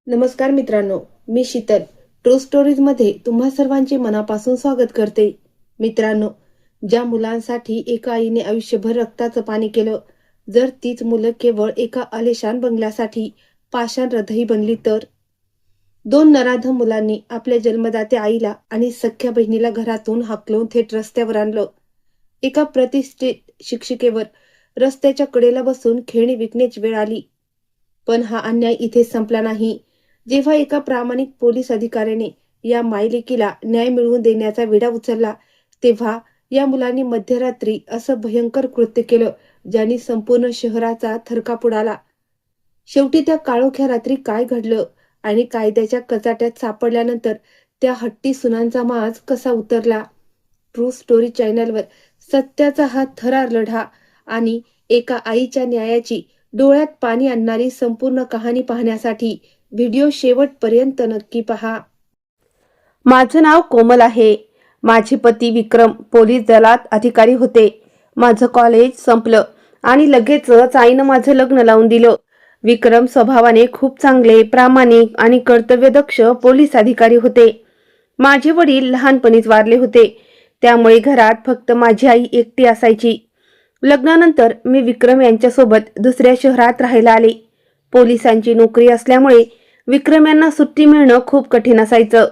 नमस्कार मित्रांनो, मी Sheetal. True stories मध्ये तुम्हा सर्वांचे मनापासून स्वागत करते. मित्रांनो, ज्या मुलांसाठी एका आईने आयुष्यभर रक्ताचं पाणी केलं, जर तीच मुलं केवळ एका आलिशान बंगल्यासाठी पाषाण हृदयी बनली तर? दोन नराधम मुलांनी आपल्या जन्मदात्या आईला आणि सख्या बहिणीला घरातून हाकलून थेट रस्त्यावर आणलं. एका प्रतिष्ठित शिक्षिकेवर रस्त्याच्या कडेला बसून खेळणी विकण्याची वेळ आली. पण हा अन्याय इथे संपला नाही. जेव्हा एका प्रामाणिक पोलीस अधिकाऱ्याने या मायलेकीला न्याय मिळवून देण्याचा विडा उचलला, तेव्हा या मुलांनी मध्यरात्री असं भयंकर कृत्य केलं, ज्याने संपूर्ण शहराचा थरकाप उडाला. शेवटी त्या काळोख्या रात्री काय घडलं आणि कायद्याच्या कचाट्यात सापडल्यानंतर त्या हट्टी सुनांचा माज कसा उतरला? ट्रू स्टोरी चॅनलवर सत्याचा हा थरार लढा आणि एका आईच्या न्यायाची डोळ्यात पाणी आणणारी संपूर्ण कहाणी पाहण्यासाठी व्हिडिओ शेवटपर्यंत नक्की पहा. माझं नाव कोमल आहे. माझे पती विक्रम पोलीस दलात अधिकारी होते. माझं कॉलेज संपलं आणि लगेचच आईनं माझं लग्न लावून दिलं. विक्रम स्वभावाने खूप चांगले, प्रामाणिक आणि कर्तव्यदक्ष पोलीस अधिकारी होते. माझे वडील लहानपणीच वारले होते, त्यामुळे घरात फक्त माझी आई एकटी असायची. लग्नानंतर मी विक्रम यांच्यासोबत दुसऱ्या शहरात राहायला आले. पोलिसांची नोकरी असल्यामुळे विक्रम यांना सुट्टी मिळणं खूप कठीण असायचं.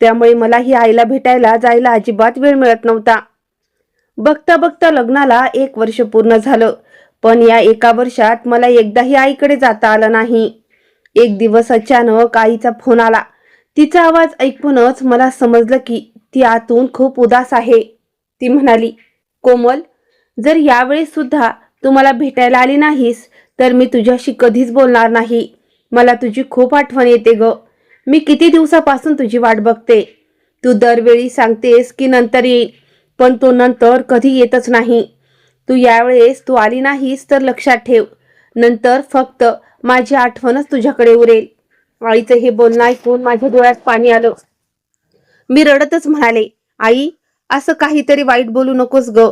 त्यामुळे मलाही आईला भेटायला जायला अजिबात वेळ मिळत नव्हता. बघता बघता लग्नाला 1 वर्ष पूर्ण झालं, पण या 1 वर्षात मला एकदाही आईकडे जाता आलं नाही. एक दिवस अचानक आईचा फोन आला. तिचा आवाज ऐकूनच मला समजलं की ती आतून खूप उदास आहे. ती म्हणाली, कोमल, जर यावेळेस सुद्धा तू मला भेटायला आली नाहीस तर मी तुझ्याशी कधीच बोलणार नाही. मला तुझी खूप आठवण येते ग. मी किती दिवसापासून तुझी वाट बघते. तू दरवेळी सांगतेस की नंतर येईल, पण तो नंतर कधी येतच नाही. तू आली नाहीस तर लक्षात ठेव, नंतर फक्त माझी आठवणच तुझ्याकडे उरेल. आईचं हे बोलणं ऐकून माझ्या डोळ्यात पाणी आलं. मी रडतच म्हणाले, आई, असं काहीतरी वाईट बोलू नकोस ग.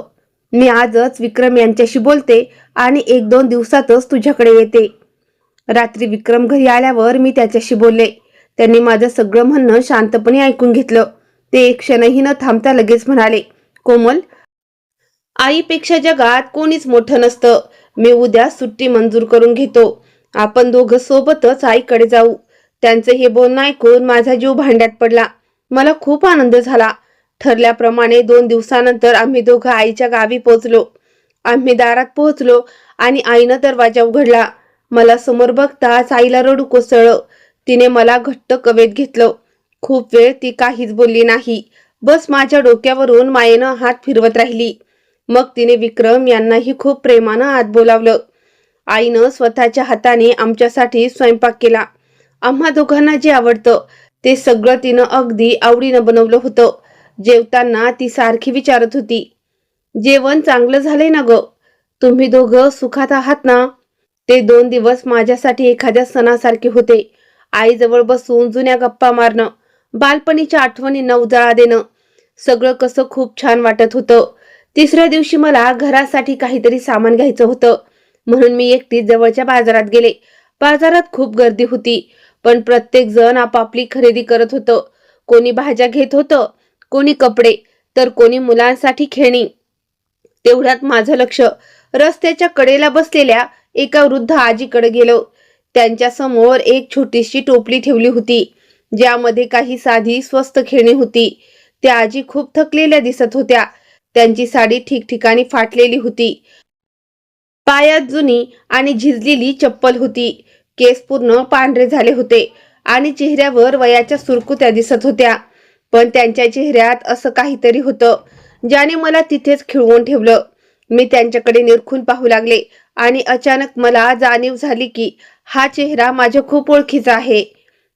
मी आजच विक्रम यांच्याशी बोलते आणि 1-2 दिवसातच तुझ्याकडे येते. रात्री विक्रम घरी आल्यावर मी त्याच्याशी बोलले. त्यांनी माझं सगळं म्हणणं शांतपणे ऐकून घेतलं. ते एक क्षणही न थांबता लगेच म्हणाले, कोमल, आईपेक्षा जगात कोणीच मोठं नसतं. मी उद्या सुट्टी मंजूर करून घेतो. आपण दोघं सोबतच आईकडे जाऊ. त्यांचं हे बोलणं ऐकून माझा जीव भांड्यात पडला. मला खूप आनंद झाला. ठरल्याप्रमाणे 2 दिवसानंतर आम्ही दोघं आईच्या गावी पोहोचलो. आम्ही दारात पोहोचलो आणि आईनं दरवाजा उघडला. मला समोर बघताच आईला रडू कोसळलं. तिने मला घट्ट कवेत घेतलं. खूप वेळ ती काहीच बोलली नाही. बस माझ्या डोक्यावरून मायेनं हात फिरवत राहिली. मग तिने विक्रम यांनाही खूप प्रेमानं आत बोलावलं. आईनं स्वतःच्या हाताने आमच्यासाठी स्वयंपाक केला. आम्हा दोघांना जे आवडतं ते सगळं तिनं अगदी आवडीनं बनवलं होतं. जेवताना ती सारखी विचारत होती, जेवण चांगलं झालंय ना ग? तुम्ही दोघं सुखात आहात ना? ते 2 दिवस माझ्यासाठी एखाद्या सणासारखे होते. आईजवळ बसून जुन्या गप्पा मारणं, बालपणीच्या आठवणींना उजाळा देणं, सगळं कसं खूप छान वाटत होतं. तिसऱ्या दिवशी मला घरासाठी काहीतरी सामान घ्यायचं होतं, म्हणून मी एकटी जवळच्या बाजारात गेले. बाजारात खूप गर्दी होती, पण प्रत्येक जण आपापली खरेदी करत होतं. कोणी भाज्या घेत होतं, कोणी कपडे, तर कोणी मुलांसाठी खेळणी. तेवढ्यात माझं लक्ष रस्त्याच्या कडेला बसलेल्या एका वृद्ध आजीकडे गेलं. त्यांच्या समोर एक छोटीशी टोपली ठेवली होती, ज्यामध्ये काही साधी स्वस्त खेळणी होती. त्या आजी खूप थकलेल्या दिसत होत्या. त्यांची साडी ठिकठिकाणी फाटलेली होती. पायात जुनी आणि झिजलेली चप्पल होती. केस पूर्ण पांढरे झाले होते आणि चेहऱ्यावर वयाच्या सुरकुत्या दिसत होत्या. पण त्यांच्या चेहऱ्यात असं काहीतरी होतं, ज्याने मला तिथेच खिळवून ठेवलं. मी त्यांच्याकडे निरखून पाहू लागले आणि अचानक मला जाणीव झाली की हा चेहरा माझ्या खूप ओळखीचा आहे.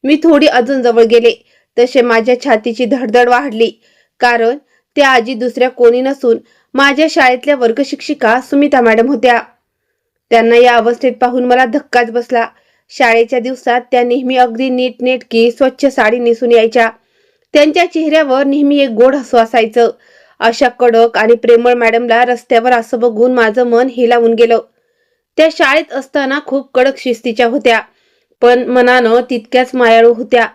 मी थोडी अजून जवळ गेले तसे माझ्या छातीची धडधड वाढली, कारण त्या आजी दुसऱ्या कोणी नसून माझ्या शाळेतल्या वर्गशिक्षिका सुमिता मॅडम होत्या. त्यांना या अवस्थेत पाहून मला धक्काच बसला. शाळेच्या दिवसात त्या नेहमी अगदी नीटनेटकी स्वच्छ साडी नेसून यायच्या. त्यांच्या चेहऱ्यावर नेहमी एक गोड हसू असायचं. अशा कडक आणि प्रेमळ मॅडमला रस्त्यावर असं बघून माझं मन हेलावून गेलं. त्या शाळेत असताना खूप कडक शिस्तीच्या होत्या, पण मनानं तितक्याच मायाळू होत्या.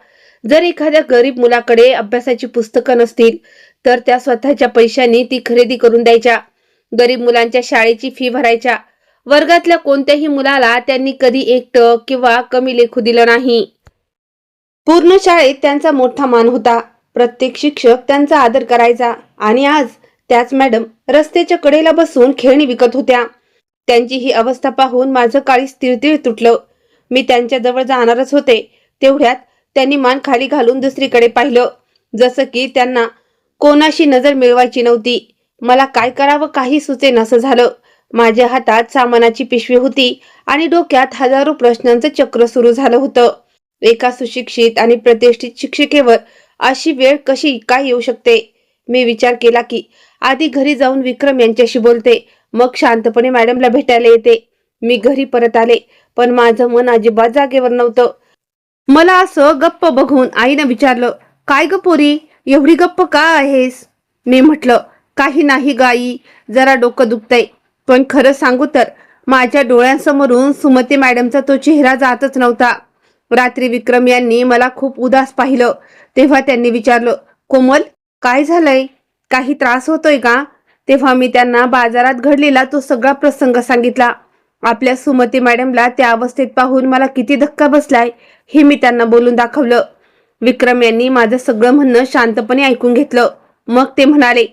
जर एखाद्या गरीब मुलाकडे अभ्यासाची पुस्तकं नसतील तर त्या स्वतःच्या पैशांनी ती खरेदी करून द्यायच्या. गरीब मुलांच्या शाळेची फी भरायच्या. वर्गातल्या कोणत्याही मुलाला त्यांनी कधी एकटं किंवा कमी लेखू दिलं नाही. पूर्ण शाळेत त्यांचा मोठा मान होता. प्रत्येक शिक्षक त्यांचा आदर करायचा. आणि आज त्याच मॅडम रस्त्याच्या कडेला बसून खेळणी विकत होत्या. त्यांची ही अवस्था पाहून माझं काळीज तिळतिळ तुटलं. मी त्यांच्या जवळ जाणारच होते, तेवढ्यात त्यांनी मान खाली घालून दुसरीकडे पाहिलं, जसं की त्यांना कोणाशी नजर मिळवायची नव्हती. मला काय करावं काही सुचेनासं झालं. माझ्या हातात सामानाची पिशवी होती आणि डोक्यात हजारो प्रश्नांचं चक्र सुरू झालं होतं. एका सुशिक्षित आणि प्रतिष्ठित शिक्षिकेवर अशी वेळ कशी काय येऊ शकते? मी विचार केला की आधी घरी जाऊन विक्रम यांच्याशी बोलते, मग शांतपणे मॅडमला भेटायला येते. मी घरी परत आले, पण माझं मन अजिबात जागेवर नव्हतं. मला असं गप्प बघून आईनं विचारलं, काय ग पोरी, एवढी गप्प का आहेस? मी म्हटलं, काही नाही गाई, जरा डोकं दुखतंय. पण खरं सांगू तर माझ्या डोळ्यांसमोरून सुमती मॅडमचा तो चेहरा जातच नव्हता. रात्री विक्रम यांनी मला खूप उदास पाहिलं, तेव्हा त्यांनी विचारलं, कोमल काय झालंय, काही त्रास होतोय का? तेव्हा मी त्यांना बाजारात घडलेला तो सगळा प्रसंग सांगितला. आपल्या सुमती मॅडमला त्या अवस्थेत पाहून मला किती धक्का बसलाय हे मी त्यांना बोलून दाखवलं. विक्रम यांनी माझं सगळं म्हणणं शांतपणे ऐकून घेतलं. मग ते म्हणाले,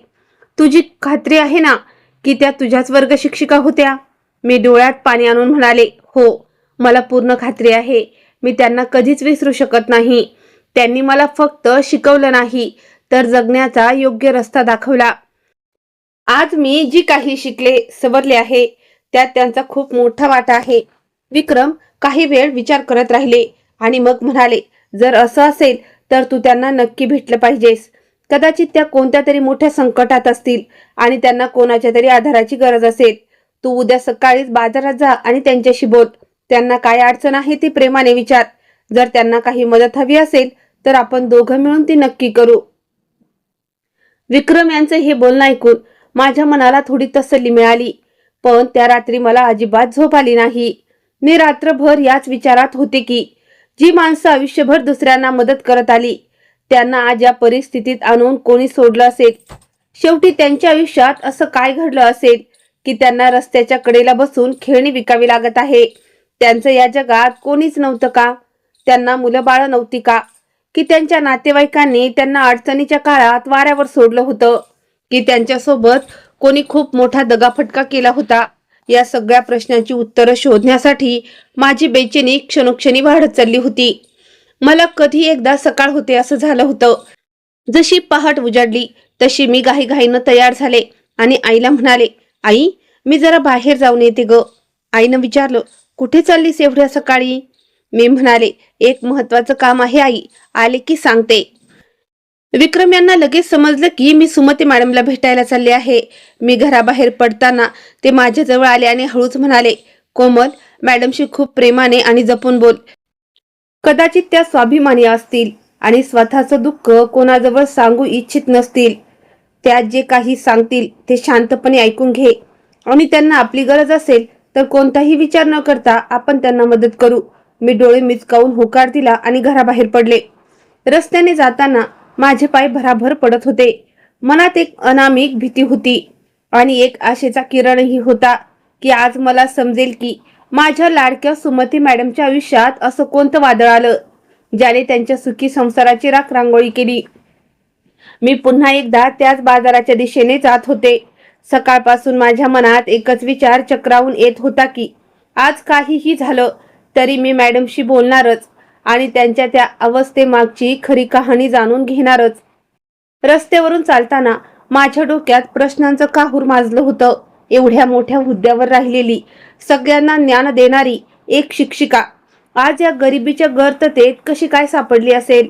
तुझी खात्री आहे ना की त्या तुझ्याच वर्ग शिक्षिका होत्या? मी डोळ्यात पाणी आणून म्हणाले, हो, मला पूर्ण खात्री आहे. मी त्यांना कधीच विसरू शकत नाही. त्यांनी मला फक्त शिकवलं नाही तर जगण्याचा योग्य रस्ता दाखवला. आज मी जी काही शिकले सवरले आहे त्यात त्यांचा खूप मोठा वाटा आहे. विक्रम काही वेळ विचार करत राहिले आणि मग म्हणाले, जर असं असेल तर तू त्यांना नक्की भेटलं पाहिजेस. कदाचित त्या कोणत्या तरी मोठ्या संकटात असतील आणि त्यांना कोणाच्या तरी आधाराची गरज असेल. तू उद्या सकाळीच बाजारात जा आणि त्यांच्याशी बोल. त्यांना काय अडचण आहे ती प्रेमाने विचार. जर त्यांना काही मदत हवी असेल तर आपण दोघं मिळून ती नक्की करू. विक्रम यांचं हे बोलणं ऐकून माझ्या मनाला थोडी तसल्ली मिळाली. पण त्या रात्री मला अजिबात झोप आली नाही. मी रात्रभर याच विचारात होते की जी माणसं आयुष्यभर दुसऱ्यांना मदत करत आली त्यांना आज या परिस्थितीत आणून कोणी सोडलं असेल. शेवटी त्यांच्या आयुष्यात असं काय घडलं असेल की त्यांना रस्त्याच्या कडेला बसून खेळणी विकावी लागत आहे? त्यांचं या जगात कोणीच नव्हतं का? त्यांना मुलं बाळ नव्हती का? की त्यांच्या नातेवाईकांनी त्यांना अडचणीच्या काळात वाऱ्यावर सोडलं होतं? की त्यांच्यासोबत कोणी खूप मोठा दगाफटका केला होता? या सगळ्या प्रश्नांची उत्तरं शोधण्यासाठी माझी बेचैनी क्षणोक्षणी वाढत चालली होती. मला कधी एकदा सकाळ होते असं झालं होतं. जशी पहाट उजाडली तशी मी घाईघाईनं तयार झाले आणि आईला म्हणाले, आई, मी जरा बाहेर जाऊन येते ग. आईनं विचारलं, कुठे चाललीस एवढ्या सकाळी? मी म्हणाले, एक महत्वाचं काम आहे आई, आले की सांगते. विक्रम यांना लगेच समजलं की मी सुमती मॅडमला भेटायला चालले आहे. मी घराबाहेर पडताना ते माझ्याजवळ आले आणि हळूच म्हणाले, कोमल, मॅडमशी खूप प्रेमाने आणि जपून बोल. कदाचित त्या स्वाभिमानी असतील आणि स्वतःचं दुःख कोणाजवळ सांगू इच्छित नसतील. त्या जे काही सांगतील ते शांतपणे ऐकून घे आणि त्यांना आपली गरज असेल तर कोणताही विचार न करता आपण त्यांना मदत करू. मी डोळे मिचकावून होकार दिला आणि घराबाहेर पडले. रस्त्याने जाताना माझे पाय भराभर पडत होते. मनात एक अनामिक भीती होती आणि एक आशेचा किरणही होता की आज मला समजेल की माझ्या लाडक्या सुमती मॅडमच्या आयुष्यात असं कोणतं वादळ आलं ज्याने त्यांच्या सुखी संसाराची रांगोळी केली. मी पुन्हा एकदा त्याच बाजाराच्या दिशेने जात होते. सकाळपासून माझ्या मनात एकच विचार चक्रावून येत होता की आज काहीही झालं तरी मी मॅडमशी बोलणारच आणि त्यांच्या त्या अवस्थेमागची खरी कहाणी जाणून घेणारच. रस्त्यावरून चालताना माझ्या डोक्यात प्रश्नांचं काहूर माजलं होतं. एवढ्या मोठ्या हुद्द्यावर राहिलेली, सगळ्यांना ज्ञान देणारी एक शिक्षिका आज या गरिबीच्या गर्ततेत कशी काय सापडली असेल?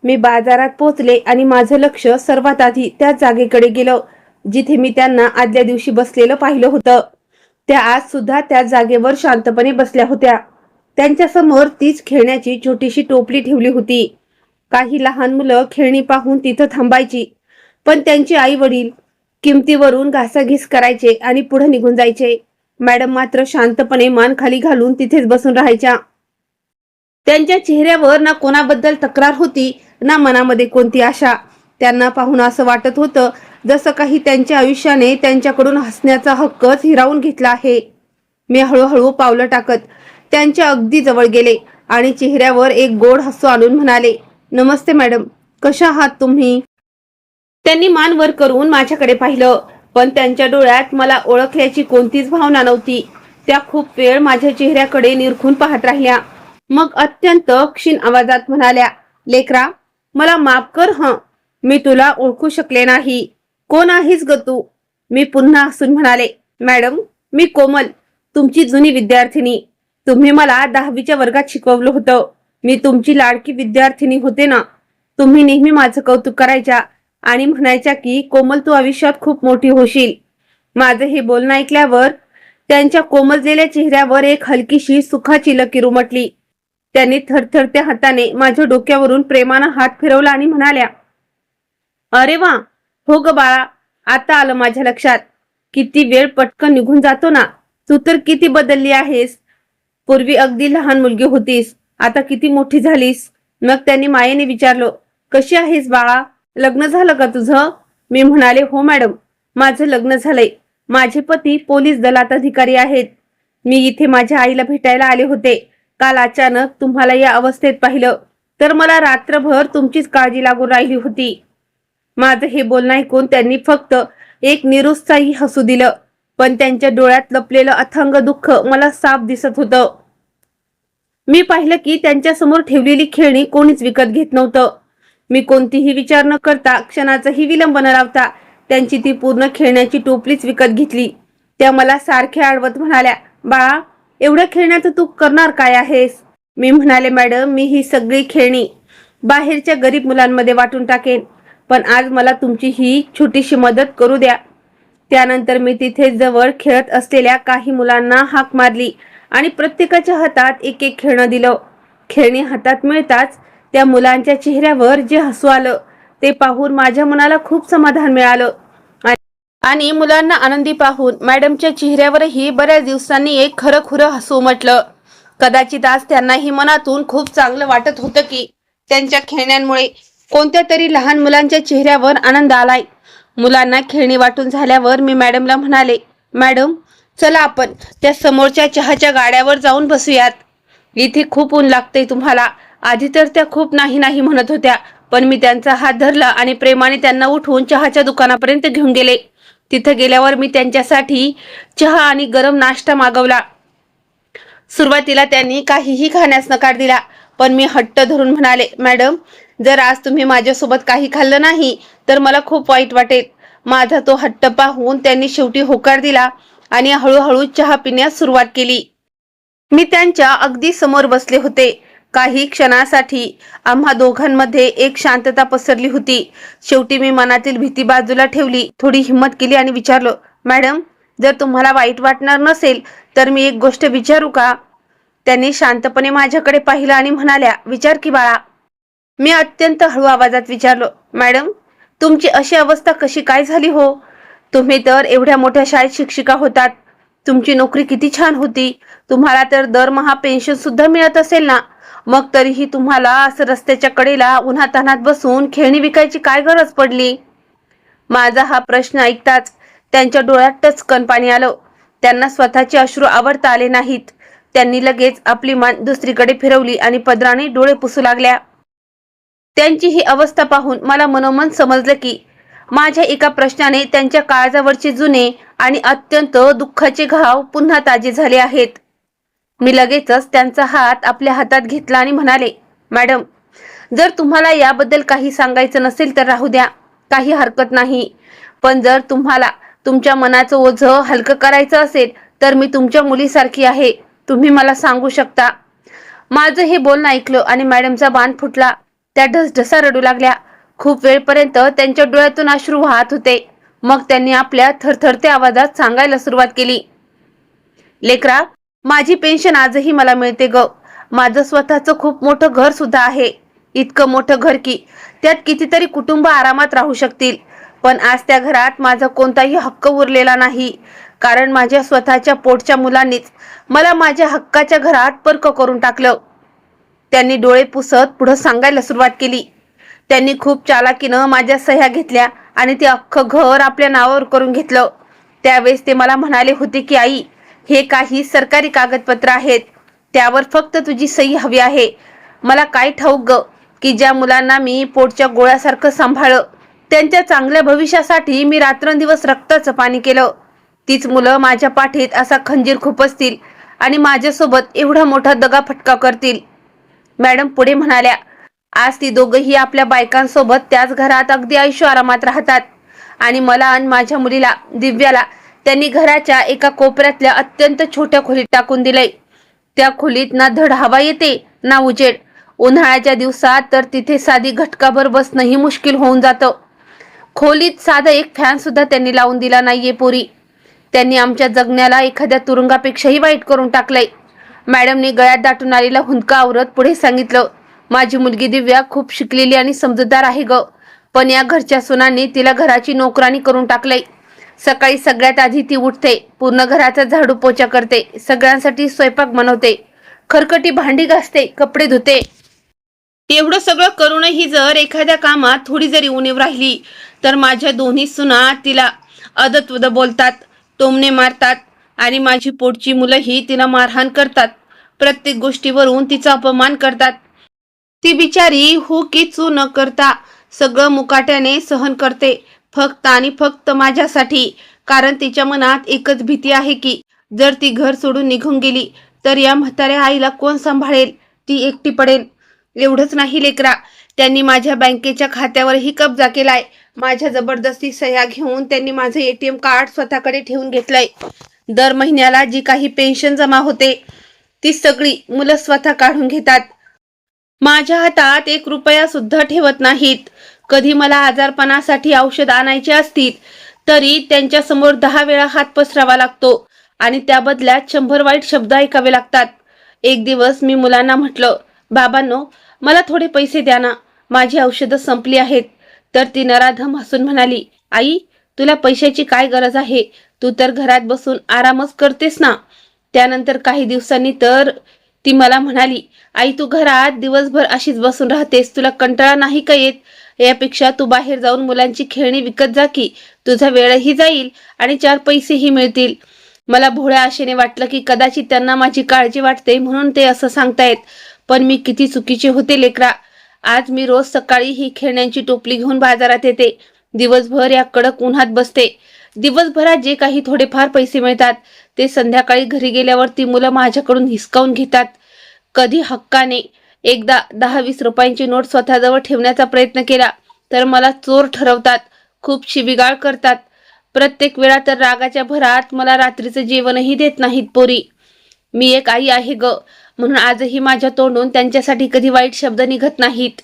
मी बाजारात पोचले आणि माझं लक्ष सर्वात आधी त्याच जागेकडे गेलं जिथे मी त्यांना आदल्या दिवशी बसलेलं पाहिलं होतं. त्या आज सुद्धा त्याच जागेवर शांतपणे बसल्या होत्या. त्यांच्या समोर तीच खेळण्याची छोटीशी टोपली ठेवली होती. काही लहान मुलं खेळणी पाहून तिथं थांबायची, पण त्यांचे आई वडील किमतीवरून घासाघीस करायचे आणि पुढे निघून जायचे. मॅडम मात्र शांतपणे मान खाली घालून तिथेच बसून राहायच्या. त्यांच्या चेहऱ्यावर ना कोणाबद्दल तक्रार होती ना मनामध्ये कोणती आशा. त्यांना पाहून असं वाटत होतं जसं काही त्यांच्या आयुष्याने त्यांच्याकडून हसण्याचा हक्कच हिरावून घेतला आहे. मी हळूहळू पावलं टाकत त्यांच्या अगदी जवळ गेले आणि चेहऱ्यावर एक गोड हसू आणून म्हणाले, नमस्ते मॅडम, कशा आहात तुम्ही? त्यांनी मान वर करून माझ्याकडे पाहिलं, पण त्यांच्या डोळ्यात मला ओळखल्याची कोणतीच भावना नव्हती. त्या खूप वेळ माझ्या चेहऱ्याकडे निरखून पाहत राहिल्या. मग अत्यंत क्षीण आवाजात म्हणाल्या, लेकरा, मला माफ कर हं, मी तुला ओळखू शकले नाही. कोण आहेस ग तू? मी पुन्हा हसून म्हणाले, मॅडम, मी कोमल, तुमची जुनी विद्यार्थिनी. तुम्ही मला 10वीच्या वर्गात शिकवलं होतं. मी तुमची लाडकी विद्यार्थिनी होते ना. तुम्ही नेहमी माझं कौतुक करायच्या आणि म्हणायच्या की कोमल, तू आयुष्यात खूप मोठी होशील. माझं हे बोलणं ऐकल्यावर त्यांच्या कोमललेल्या चेहऱ्यावर एक हलकीशी सुखाची लकीर उमटली. त्यांनी थरथरत्या हाताने माझ्या डोक्यावरून प्रेमानं हात फिरवला आणि म्हणाल्या, अरे वा, हो ग बाळा, आता आलं माझ्या लक्षात. किती वेळ पटकन निघून जातो ना. तू तर किती बदलली आहेस. पूर्वी अगदी लहान मुलगी होतीस, आता किती मोठी झालीस. मग त्यांनी मायेने विचारलं, कशी आहेस बाळा, लग्न झालं का तुझं? मी म्हणाले, हो मॅडम, माझं लग्न झालंय. माझे पती पोलीस दलात अधिकारी आहेत. मी इथे माझ्या आईला भेटायला आले होते. काल अचानक तुम्हाला या अवस्थेत पाहिलं तर मला रात्रभर तुमचीच काळजी लागून राहिली होती. माझं हे बोलणं ऐकून त्यांनी फक्त एक निरुत्साही हसू दिलं, पण त्यांच्या डोळ्यात लपलेलं अथांग दुःख मला साफ दिसत होतं. मी पाहिलं की त्यांच्या समोर ठेवलेली खेळणी कोणीच विकत घेत नव्हतं. मी कोणतीही विचार न करता, क्षणाचाही विलंब न लावता त्यांची ती पूर्ण खेळण्याची टोपलीच विकत घेतली. त्या मला सारख्या आडवत म्हणाल्या, बाळा, एवढ्या खेळण्याचं तू करणार काय आहेस? मी म्हणाले, मॅडम, मी ही सगळी खेळणी बाहेरच्या गरीब मुलांमध्ये वाटून टाकेन, पण आज मला तुमची ही छोटीशी मदत करू द्या. त्यानंतर मी तिथे जवळ खेळत असलेल्या काही मुलांना हाक मारली आणि प्रत्येकाच्या हातात एक एक खेळणं दिलं. खेळणी हातात मिळताच त्या मुलांच्या चेहऱ्यावर जे हसू आलं ते पाहून माझ्या मनाला खूप समाधान मिळालं. आणि मुलांना आनंदी पाहून मॅडमच्या चेहऱ्यावरही बऱ्याच दिवसांनी एक खरंखुरं हसू उमटलं. कदाचित आज त्यांनाही मनातून खूप चांगलं वाटत होतं की त्यांच्या खेळण्यांमुळे कोणत्या तरी लहान मुलांच्या चेहऱ्यावर आनंद आलाय. मुलांना खेळणी वाटून झाल्यावर मी मॅडमला म्हणाले, मॅडम, चला आपण त्या समोरच्या चहाच्या गाड्यावर जाऊन बसूयात. इथे खूप ऊन लागतंय तुम्हाला. आधी तर त्या खूप नाही नाही म्हणत होत्या, पण मी त्यांचा हात धरला आणि प्रेमाने त्यांना उठवून चहाच्या दुकानापर्यंत घेऊन गेले. तिथे गेल्यावर मी त्यांच्यासाठी चहा आणि गरम नाश्ता मागवला. सुरुवातीला त्यांनी काहीही खाण्यास नकार दिला, पण मी हट्ट धरून म्हणाले, मॅडम, जर आज तुम्ही माझ्यासोबत काही खाल्लं नाही तर मला खूप वाईट वाटेल. माझा तो हट्ट पाहून त्यांनी शेवटी होकार दिला आणि हळूहळू चहा पिण्यास सुरुवात केली. मी त्यांच्या अगदी समोर बसले होते. काही क्षणासाठी आम्हा दोघांमध्ये एक शांतता पसरली होती. शेवटी मी मनातील भीती बाजूला ठेवली, थोडी हिंमत केली आणि विचारलं, मॅडम, जर तुम्हाला वाईट वाटणार नसेल तर मी एक गोष्ट विचारू का? त्यांनी शांतपणे माझ्याकडे पाहिलं आणि म्हणाल्या, विचार की बाळा. मी अत्यंत हळू आवाजात विचारलं, मॅडम, तुमची अशी अवस्था कशी काय झाली हो? तुम्ही तर एवढ्या मोठ्या शाळेत शिक्षिका होतात. तुमची नोकरी किती छान होती. तुम्हाला तर दरमहा पेन्शन सुद्धा मिळत असेल ना. मग तरीही तुम्हाला असं रस्त्याच्या कडेला उन्हातान्हात बसून खेळणी विकायची काय गरज पडली? माझा हा प्रश्न ऐकताच त्यांच्या डोळ्यात टचकन पाणी आलं. त्यांना स्वतःचे अश्रू आवरता आले नाहीत. त्यांनी लगेच आपली मान दुसरीकडे फिरवली आणि पदराने डोळे पुसू लागल्या. त्यांची ही अवस्था पाहून मला मनोमन समजलं की माझ्या एका प्रश्नाने त्यांच्या काळजावरचे जुने आणि अत्यंत दुःखाचे घाव पुन्हा ताजे झाले आहेत. मी लगेचच त्यांचा हात आपल्या हातात घेतला आणि म्हणाले, मॅडम, जर तुम्हाला याबद्दल काही सांगायचं नसेल तर राहू द्या, काही हरकत नाही. पण जर तुम्हाला तुमच्या मनाचं ओझं हलकं करायचं असेल तर मी तुमच्या मुलीसारखी आहे. तुम्ही मला सांगू शकता. माझं हे बोलणं ऐकलं आणि मॅडमचा बाण फुटला. त्या ढसढसा रडू लागल्या. खूप वेळपर्यंत त्यांच्या डोळ्यातून अश्रू वाहत होते. मग त्यांनी आपल्या थरथरत्या आवाजात सांगायला सुरुवात केली, लेकरा, माझी पेन्शन आजही मला मिळते ग. माझं स्वतःचं खूप मोठं घर सुद्धा आहे. इतकं मोठं घर की त्यात कितीतरी कुटुंब आरामात राहू शकतील. पण आज त्या घरात माझा कोणताही हक्क उरलेला नाही, कारण माझ्या स्वतःच्या पोटच्या मुलांनीच मला माझ्या हक्काच्या घरात परक करून टाकलं. त्यांनी डोळे पुसत पुढे सांगायला सुरुवात केली. त्यांनी खूप चालाकीनं माझ्या सह्या घेतल्या आणि ते अख्खं घर आपल्या नावावर करून घेतलं. त्यावेळेस ते मला म्हणाले होते की आई, हे काही सरकारी कागदपत्र आहेत, त्यावर फक्त तुझी सही हवी आहे. मला काय ठाऊक ग की ज्या मुलांना मी पोटच्या गोळ्यासारखं सांभाळलं, त्यांच्या चांगल्या भविष्यासाठी मी रात्रंदिवस रक्ताचं पाणी केलं, तीच मुलं माझ्या पाठीत असा खंजीर खुपसतील आणि माझ्यासोबत एवढा मोठा दगाफटका करतील. मॅडम पुढे म्हणाल्या, आज ती दोघंही आपल्या बायकांसोबत त्याच घरात अगदी ऐशोआरामात राहतात आणि मला आणि माझ्या मुलीला दिव्याला त्यांनी घराच्या एका कोपऱ्यातल्या अत्यंत छोट्या खोलीत टाकून दिलंय. त्या खोलीत ना धड हवा येते ना उजेड. उन्हाळ्याच्या दिवसात तर तिथे साधी घटकाभर बसणंही मुश्किल होऊन जातं. खोलीत साधा एक फॅन सुद्धा त्यांनी लावून दिला नाहीये पोरी. त्यांनी आमच्या जगण्याला एखाद्या तुरुंगापेक्षाही वाईट करून टाकलंय. मॅडमने गळ्यात दाटून आलेला हुंदका आवरत पुढे सांगितलं, माझी मुलगी दिव्या खूप शिकलेली आणि समजूतदार आहे ग, पण या घरच्या सुनांनी तिला घराची नोकरानी करून टाकलंय. सकाळी सगळ्यात आधी ती उठते, पूर्ण घराचा झाडू पोचा करते, सगळ्यांसाठी स्वयंपाक बनवते, खरकटी भांडी घासते, कपडे धुते. एवढं सगळं करूनही जर एखाद्या कामात थोडी जरी उणीव राहिली तर माझ्या दोन्ही सुना तिला अदत्वद बोलतात, टोमणे मारतात आणि माझी पोटची मुलंही तिला मारहाण करतात. प्रत्येक गोष्टीवरून तिचा अपमान करतात. ती बिचारी हो की चू न करता सगळं मुकाट्याने सहन करते, फक्त आणि फक्त माझ्यासाठी. कारण तिच्या मनात एकच भीती आहे की जर ती घर सोडून निघून गेली तर या म्हाताऱ्या आईला कोण सांभाळेल, ती एकटी पडेल. एवढंच नाही लेकरा, त्यांनी माझ्या बँकेच्या खात्यावरही कब्जा केलाय. माझ्या जबरदस्ती सह्या घेऊन त्यांनी माझं ATM कार्ड स्वतःकडे ठेवून घेतलंय. दर महिन्याला जी काही पेन्शन जमा होते ती सगळी मुलं स्वतः काढून घेतात. माझ्या हातात 1 रुपया सुद्धा ठेवत नाहीत. कधी मला आजारपणासाठी औषध आणायचे असतील तरी त्यांच्या समोर 10 वेळा हात पसरावा लागतो आणि त्या बदल्यात 100 वाईट शब्द ऐकावे लागतात. एक दिवस मी मुलांना म्हटलं, बाबांनो, मला थोडे पैसे द्या ना, माझी औषधं संपली आहेत. तर ती नराधम हसून म्हणाली, आई, तुला पैशाची काय गरज आहे, तू तर घरात बसून आरामच करतेस ना. त्यानंतर काही दिवसांनी तर ती मला म्हणाली, आई, तू घरात दिवसभर अशीच बसून राहतेस, तुला कंटाळा नाही का येत? यापेक्षा तू बाहेर जाऊन मुलांची खेळणी विकत जा की, तुझा वेळही जाईल आणि 4 पैसेही मिळतील. मला भोळ्या आशेने वाटलं की कदाचित त्यांना माझी काळजी वाटते म्हणून ते असं सांगतायत, पण मी किती चुकीचे होते लेकरा. आज मी रोज सकाळी ही खेळण्यांची टोपली घेऊन बाजारात येते, दिवसभर या कडक उन्हात बसते. दिवसभरात जे काही थोडेफार पैसे मिळतात ते संध्याकाळी घरी गेल्यावर ती मुलं माझ्याकडून हिसकावून घेतात. कधी हक्काने एकदा 10-20 रुपयांची नोट स्वतःजवळ ठेवण्याचा प्रयत्न केला तर मला चोर ठरवतात, खूप शिवीगाळ करतात. प्रत्येक वेळा तर रागाच्या भरात मला रात्रीचं जेवणही देत नाहीत पोरी. मी एक आई आहे ग, म्हणून आजही माझ्या तोंडून त्यांच्यासाठी कधी वाईट शब्द निघत नाहीत.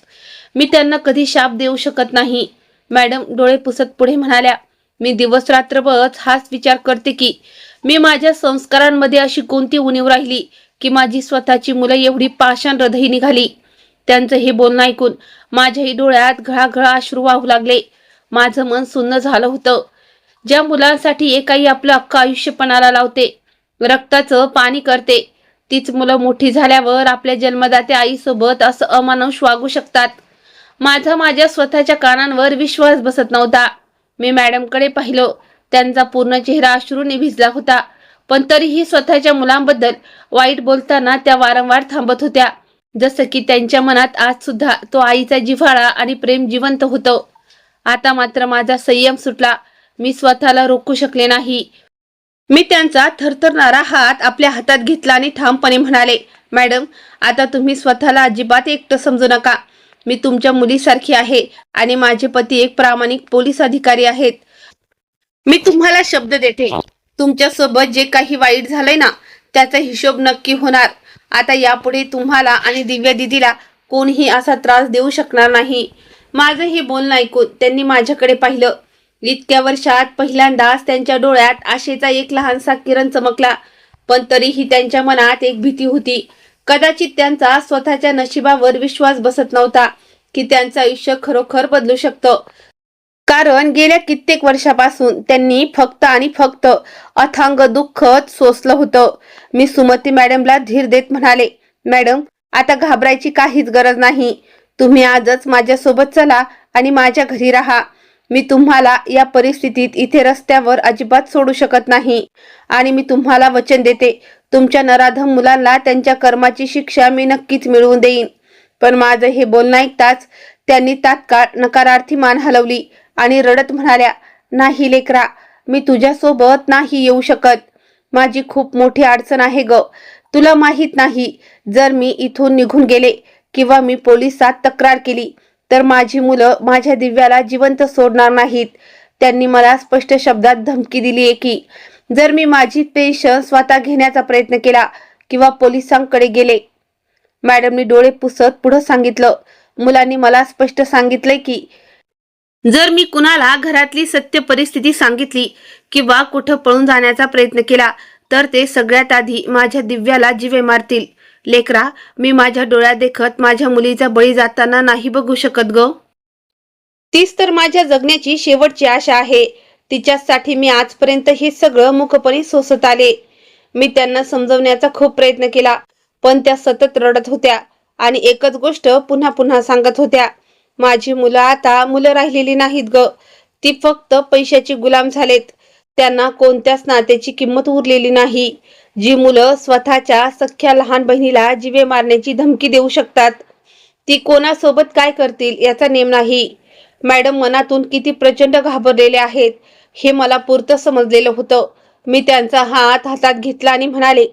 मी त्यांना कधी शाप देऊ शकत नाही. मॅडम डोळे पुसत पुढे म्हणाल्या, मी दिवस रात्रभर हाच विचार करते की मी माझ्या संस्कारांमध्ये अशी कोणती उणीव राहिली की माझी स्वतःची मुलं एवढी पाषाण हृदयी निघाली. त्यांचं हे बोलणं ऐकून माझ्याही डोळ्यात घळाघळा अश्रू वाहू लागले. माझं मन सुन्न झालं होतं. ज्या मुलांसाठी एक आई आपलं अख्खं आयुष्य पणाला लावते, रक्ताचं पाणी करते, तीच मुलं मोठी झाल्यावर आपल्या जन्मदात्या आईसोबत असं अमानुष वागू शकतात. माझ्या स्वतःच्या कानांवर विश्वास बसत नव्हता. मी मॅडमकडे पाहिलं. त्यांचा पूर्ण चेहरा अश्रूने भिजला होता, पण तरीही स्वतःच्या मुलांबद्दल वाईट बोलताना त्या वारंवार थांबत होत्या, जसं की त्यांच्या मनात आज सुद्धा तो आईचा जिव्हाळा आणि प्रेम जिवंत होतं. आता मात्र माझा संयम सुटला. मी स्वतःला रोखू शकले नाही. मी त्यांचा थरथरणारा हात आपल्या हातात घेतला आणि ठामपणे म्हणाले, मॅडम, आता तुम्ही स्वतःला अजिबात एकटं समजू नका. मी तुमच्या मुलीसारखी आहे आणि माझे पती एक प्रामाणिक पोलीस अधिकारी आहेत. मी तुम्हाला शब्द देते, तुमच्यासोबत जे काही वाईट झालंय ना त्याचा हिशोब नक्की होणार. आता यापुढे तुम्हाला आणि दिव्या दिदीला कोणीही असा त्रास देऊ शकणार नाही. माझं हे बोलणं ऐकून त्यांनी माझ्याकडे पाहिलं. इतक्या वर्षात पहिल्यांदाच त्यांच्या डोळ्यात आशेचा एक लहानसा किरण चमकला, पण तरीही त्यांच्या मनात एक भीती होती. कदाचित त्यांचा स्वतःच्या नशिबावर विश्वास बसत नव्हता की त्यांचं आयुष्य खरोखर बदलू शकतं. कारण गेल्या कित्येक वर्षापासून त्यांनी फक्त आणि फक्त अथांग दुःख सोसलं होतं. मी सुमती मॅडमला धीर देत म्हणाले, मॅडम, आता घाबरायची काहीच गरज नाही. तुम्ही आजच माझ्यासोबत चला आणि माझ्या घरी राहा. मी तुम्हाला या परिस्थितीत इथे रस्त्यावर अजिबात सोडू शकत नाही आणि मी तुम्हाला वचन देते, तुमच्या नराधम मुलांना त्यांच्या कर्माची शिक्षा मी नक्कीच मिळवून देईन. पण माझं हे बोलणं ऐकताच त्यांनी तात्काळ नकारार्थी मान हलवली आणि रडत म्हणाल्या, नाही लेकरा, मी तुझ्यासोबत नाही येऊ शकत. माझी खूप मोठी अडचण आहे ग. तुला माहित नाही, जर मी इथून निघून गेले किंवा मी पोलिसात तक्रार केली तर माझी मुलं माझ्या दिव्याला जिवंत सोडणार नाहीत. त्यांनी मला स्पष्ट शब्दात धमकी दिली आहे की जर मी माझी पेन्शन स्वतः घेण्याचा प्रयत्न केला किंवा पोलिसांकडे गेले. मॅडमनी डोळे पुसत पुढे सांगितलं, मुलांनी मला स्पष्ट सांगितलंय की जर मी कुणाला घरातली सत्य परिस्थिती सांगितली किंवा कुठं पळून जाण्याचा प्रयत्न केला तर ते सगळ्यात आधी माझ्या दिव्याला जीवे मारतील. लेकरा, मी माझ्या डोळ्यात देखत माझ्या मुलीचा बळी जाताना नाही बघू शकत ग. तीच तर माझ्या जगण्याची शेवटची आशा आहे. तिच्यासाठी मी आजपर्यंत हे सगळं मुखपणे सोसत आले. मी त्यांना समजवण्याचा खूप प्रयत्न केला, पण त्या सतत रडत होत्या आणि एकच गोष्ट पुन्हा पुन्हा सांगत होत्या, माझी मुलं आता मुलं राहिलेली नाहीत ग. ती फक्त पैशाची गुलाम झालेत. त्यांना कोणत्याच नात्याची किंमत उरलेली नाही. जी मुलं स्वतःच्या सख्ख्या लहान बहिणीला जीवे मारण्याची धमकी देऊ शकतात, ती कोणासोबत काय करतील याचा नेम नाही. मॅडम मनातून किती प्रचंड घाबरलेले आहेत हे मला पुरतं समजलेलं होतं. मी त्यांचा हात हातात घेतला आणि म्हणाले,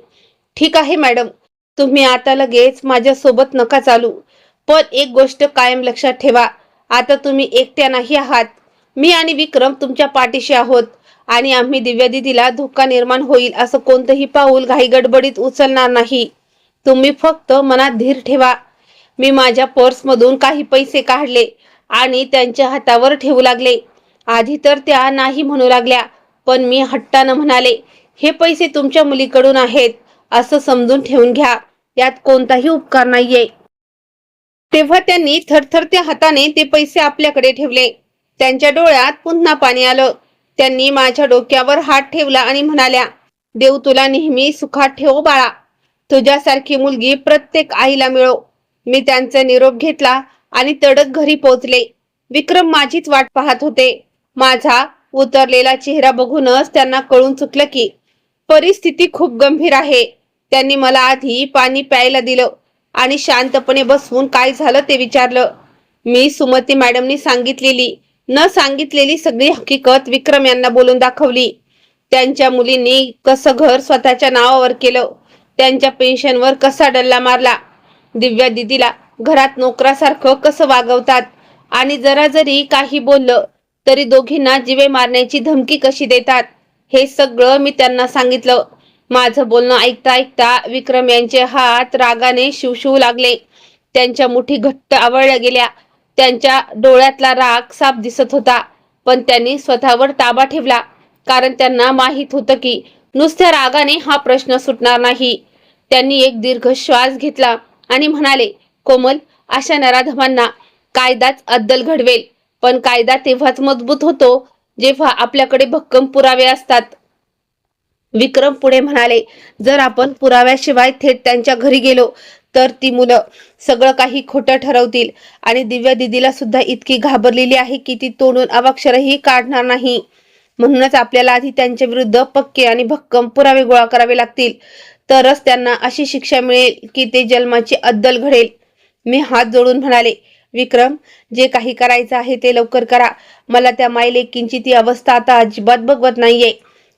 ठीक आहे मॅडम, तुम्ही आता लगेच माझ्यासोबत नका चालू. पण एक गोष्ट कायम लक्षात ठेवा, आता तुम्ही एकट्या नाही आहात. मी आणि विक्रम तुमच्या पाठीशी आहोत आणि आम्ही दिव्या दिदीला धोका निर्माण होईल असं कोणतंही पाऊल घाईगडबडीत उचलणार नाही. तुम्ही फक्त मनात धीर ठेवा. मी माझ्या पर्समधून काही पैसे काढले आणि त्यांच्या हातावर ठेवू लागले. आधी तर त्या नाही म्हणू लागल्या, पण मी हट्टानं म्हणाले, हे पैसे तुमच्या मुलीकडून आहेत असं समजून ठेवून घ्या, यात कोणताही उपकार नाहीये. तेव्हा त्यांनी थरथरत्या हाताने ते पैसे आपल्याकडे ठेवले. त्यांच्या डोळ्यात पुन्हा पाणी आलं. त्यांनी माझ्या डोक्यावर हात ठेवला आणि म्हणाल्या, देव तुला नेहमी सुखात ठेवो बाळा. तुझ्यासारखी मुलगी प्रत्येक आईला मिळो. मी त्यांचा निरोप घेतला आणि तडक घरी पोहोचले. विक्रम माझीच वाट पाहत होते. माझा उतरलेला चेहरा बघूनच त्यांना कळून चुकलं की परिस्थिती खूप गंभीर आहे. त्यांनी मला आधी पाणी प्यायला दिलं आणि शांतपणे बसवून काय झालं ते विचारलं. मी सुमती मॅडमनी सांगितलेली न सांगितलेली सगळी हकीकत विक्रम यांना बोलून दाखवली. त्यांच्या मुलींनी कसं घर स्वतःच्या नावावर केलं, त्यांच्या पेन्शनवर कसा डल्ला मारला, दिव्या दिदीला घरात नोकरासारखं कसं वागवतात आणि जरा जरी काही बोललं तरी दोघींना जीवे मारण्याची धमकी कशी देतात, हे सगळं मी त्यांना सांगितलं. माझं बोलणं ऐकता ऐकता विक्रम यांचे हात रागाने शिवशिवू लागले. त्यांच्या मुठी घट्ट आवळल्या गेल्या. त्यांच्या डोळ्यातला राग साफ दिसत होता, पण त्यांनी स्वतःवर ताबा ठेवला, कारण त्यांना माहित होतं की नुसत्या रागाने हा प्रश्न सुटणार नाही. त्यांनी एक दीर्घ श्वास घेतला आणि म्हणाले, कोमल, अशा नराधमांना कायदाच अद्दल घडवेल, पण कायदा तेव्हाच मजबूत होतो जेव्हा आपल्याकडे भक्कम पुरावे असतात. विक्रम पुढे म्हणाले, जर आपण पुराव्याशिवाय थेट त्यांच्या घरी गेलो तर ती मुलं सगळं काही खोटं ठरवतील आणि दिव्या दिदीला सुद्धा इतकी घाबरलेली आहे की ती तोंडून अवाक्षरही काढणार नाही. म्हणूनच आपल्याला आधी त्यांच्या विरुद्ध पक्के आणि भक्कम पुरावे गोळा करावे लागतील, तरच त्यांना अशी शिक्षा मिळेल की ते जन्माची अद्दल घडेल. मी हात जोडून म्हणाले, विक्रम, जे काही करायचं आहे ते लवकर करा. मला त्या मायलेकींची ती अवस्था आता अजिबात बघवत नाहीये.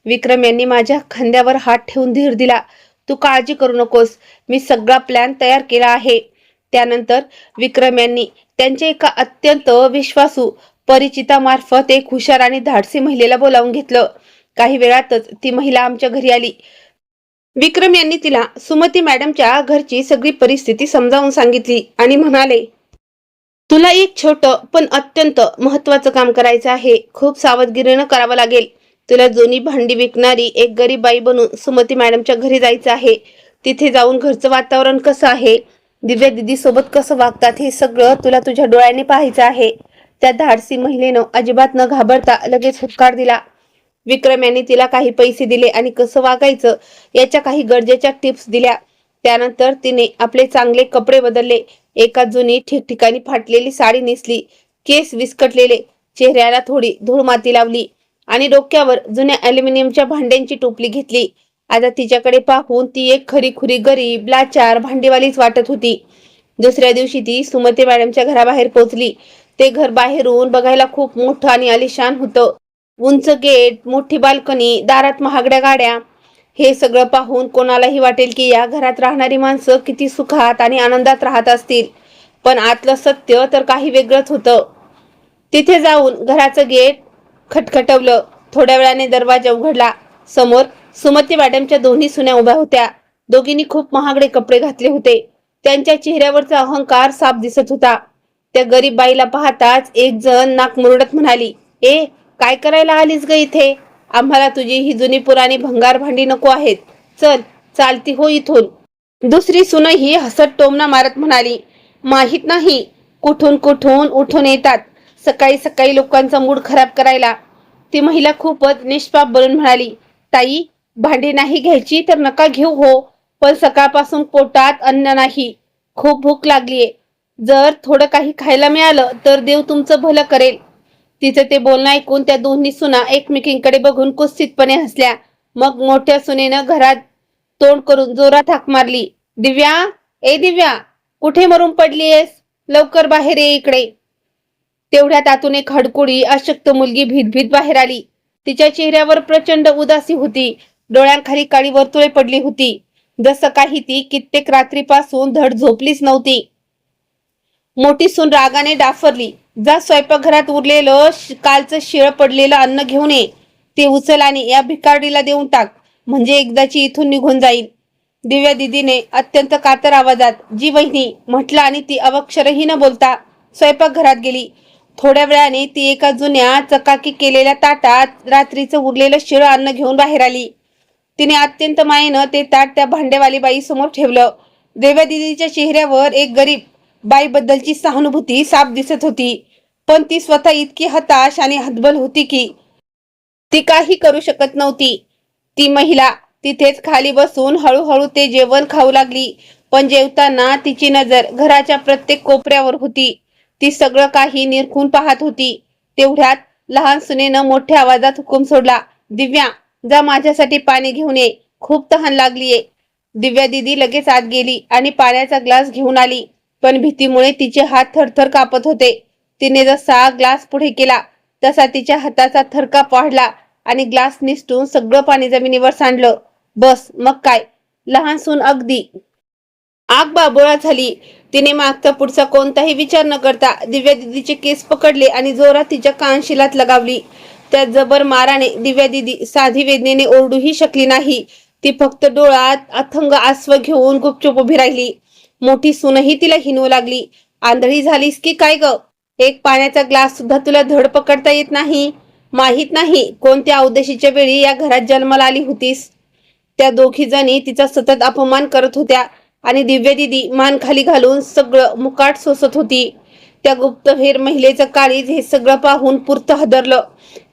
विक्रम यांनी माझ्या खांद्यावर हात ठेवून धीर दिला. तू काळजी करू नकोस, मी सगळा प्लॅन तयार केला आहे. त्यानंतर विक्रम यांनी त्यांच्या एका अत्यंत विश्वासू परिचितामार्फत एक हुशार आणि धाडसी महिलेला बोलावून घेतलं. काही वेळातच ती महिला आमच्या घरी आली. विक्रम यांनी तिला सुमती मॅडमच्या घरची सगळी परिस्थिती समजावून सांगितली आणि म्हणाले, तुला एक छोटं पण अत्यंत महत्वाचं काम करायचं आहे. खूप सावधगिरीनं करावं लागेल. तुला जुनी भांडी विकणारी एक गरीब बाई बनून सुमती मॅडमच्या घरी जायचं आहे. तिथे जाऊन घरचं वातावरण कसं आहे, दिव्या दिदी सोबत कसं वागतात, हे सगळं तुला तुझ्या डोळ्याने पाहायचं आहे. त्या धाडसी महिलेनं अजिबात न घाबरता लगेच होकार दिला. विक्रम यांनी तिला काही पैसे दिले आणि कसं वागायचं याच्या काही गरजेच्या टिप्स दिल्या. त्यानंतर तिने आपले चांगले कपडे बदलले, एका जुनी ठिकठिकाणी फाटलेली साडी नेसली, केस विस्कटलेले, चेहऱ्याला थोडी धूळ माती लावली आणि डोक्यावर जुन्या ॲल्युमिनियमच्या भांड्यांची टोपली घेतली. आता तिच्याकडे पाहून ती एक खरीखुरी गरीब, लाचार भांडीवालीच वाटत होती. दुसऱ्या दिवशी ती सुमती मॅडमच्या घराबाहेर पोहोचली. ते घर बाहेरून बघायला खूप मोठं आणि आलिशान होतं. उंच गेट, मोठी बाल्कनी, दारात महागड्या गाड्या. हे सगळं पाहून कोणालाही वाटेल की या घरात राहणारी माणसं किती सुखात आणि आनंदात राहत असतील. पण आतलं सत्य तर काही वेगळंच होतं. तिथे जाऊन घराचं गेट खटखटवलं. थोड्या वेळाने दरवाजा उघडला. समोर सुमती मॅडमच्या दोन्ही सुना उभ्या होत्या. दोघींनी खूप महागडे कपडे घातले होते. त्यांच्या चेहऱ्यावरचा अहंकार साफ दिसत होता. त्या गरीब बाईला पाहताच एक जण नाक मुरडत म्हणाली, ए, काय करायला आलीस ग इथे? आम्हाला तुझी ही जुनी पुराणी भंगार भांडी नको आहेत. चल, चालती हो इथून. दुसरी सुनही हसत टोमणा मारत म्हणाली, माहित नाही कुठून कुठून उठून येतात सकाळी सकाळी लोकांचा मूड खराब करायला. ती महिला खूपच निष्पाप बनून म्हणाली, ताई, भांडी नाही घ्यायची तर नका घेऊ हो, पण सकाळपासून पोटात अन्न नाही, खूप भूक लागलीये. जर थोडं काही खायला मिळालं तर देव तुमचं भलं करेल. तिचं ते बोलणं ऐकून त्या दोन्ही सुना एकमेकींकडे बघून कुत्सितपणे हसल्या. मग मोठ्या सुनेनं घरात तोंड करून जोरात हाक मारली, दिव्या, ए दिव्या, कुठे मरून पडलीयस? लवकर बाहेर ये इकडे. तेवढ्यात आतून एक हडकुळी अशक्त मुलगी भीत बाहेर आली. तिच्या चेहऱ्यावर प्रचंड उदासी होती. डोळ्यांखाली काळी वर्तुळे पडली होती, जसं काही ती कित्येक रात्रीपासून धड झोपलीच नव्हती. मोठी सून रागाने डाफरली, जा स्वयंपाकघरात उरलेलं कालचं शिळ पडलेलं अन्न घेऊन ये. ते उचल आणि या भिकारडीला देऊन टाक, म्हणजे एकदाची इथून निघून जाईल. दिव्या दिदीने अत्यंत कातर आवाजात जी वहिनी म्हटलं आणि ती अवक्षरही न बोलता स्वयंपाकघरात गेली. थोड्या वेळाने ती एका जुन्या चकाकी केलेल्या ताटात रात्रीचं उरलेलं शिळ अन्न घेऊन बाहेर आली. तिने अत्यंत मायेनं ते ताट त्या भांडेवाली बाई समोर ठेवलं. दिव्या दिदीच्या चेहऱ्यावर एक गरीब बाईबद्दलची सहानुभूती साफ दिसत होती, पण ती स्वतः इतकी हताश आणि हतबल होती की ती काही करू शकत नव्हती. ती महिला तिथेच खाली बसून हळूहळू ते जेवण खाऊ लागली, पण जेवताना तिची नजर घराच्या प्रत्येक कोपऱ्यावर होती. ती सगळं काही निरखून पाहत होती. तेवढ्यात लहान सुनेनं मोठ्या आवाजात हुकूम सोडला, दिव्या, जा माझ्यासाठी पाणी घेऊन ये, खूप तहान लागलीये. दिव्या दिदी लगेच आत गेली आणि पाण्याचा ग्लास घेऊन आली, पण भीतीमुळे तिचे हात थरथर कापत होते. तिने जसा ग्लास पुढे केला तसा तिच्या हाताचा थरकाप वाढला आणि ग्लास निसटून सगळं पाणी जमिनीवर सांडलं. बस, मग काय, लहान सून अगदी आग बाबोळा झाली. तिने मागचा पुढचा कोणताही विचार न करता दिव्या दिदीचे केस पकडले आणि जोरात तिच्या कानशिलात लगावली. त्या जबर माराने दिव्या दिदी साधी वेदनेने ओरडूही शकली नाही. ती फक्त डोळ्यात अथंग आसव घेऊन गुपचूप उभी राहिली. मोठी सूनही तिला हिनवू लागली, आंधळी झालीस की काय ग? एक पाण्याचा ग्लास सुद्धा तुला धड पकडता येत नाही? माहित नाही कोणत्या अवदेशीच्या वेळी या घरात जन्माला आली होतीस? त्या दोघी जणी तिचा सतत अपमान करत होत्या आणि दिव्या दिदी मान खाली घालून सगळं मुकाट सोसत होती. त्या गुप्तहेर महिलेचं काळीज हे सगळं पाहून पुरतं हादरलं,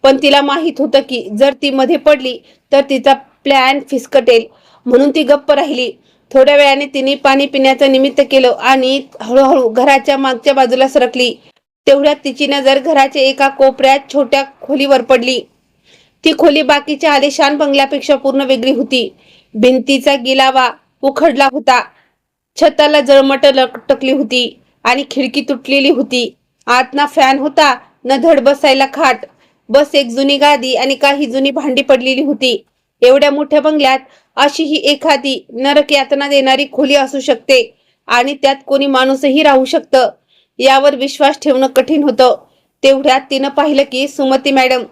पण तिला माहित होतं की जर ती मध्ये पडली तर तिचा प्लॅन फिसकटेल, म्हणून ती गप्प राहिली. थोड्या वेळाने तिने पाणी पिण्याचं निमित्त केलं आणि हळूहळू घराच्या मागच्या बाजूला सरकली. तेवढ्यात तिची नजर घराच्या एका कोपऱ्यात छोट्या खोलीवर पडली. ती खोली बाकीच्या आलिशान बंगल्यापेक्षा पूर्ण वेगळी होती. भिंतीचा गिलावा उखडला होता, छताला जळमट लटकली होती आणि खिडकी तुटलेली होती. आत ना फॅन होता, न धड बसायला खाट, बस एक जुनी गादी आणि काही जुनी भांडी पडलेली होती. एवढ्या मोठ्या बंगल्यात अशी ही एखादी नरक यातना देणारी खोली असू शकते आणि त्यात कोणी माणूसही राहू शकतं, यावर विश्वास ठेवणं कठीण होतं. तेवढ्यात तिनं पाहिलं की सुमती मॅडम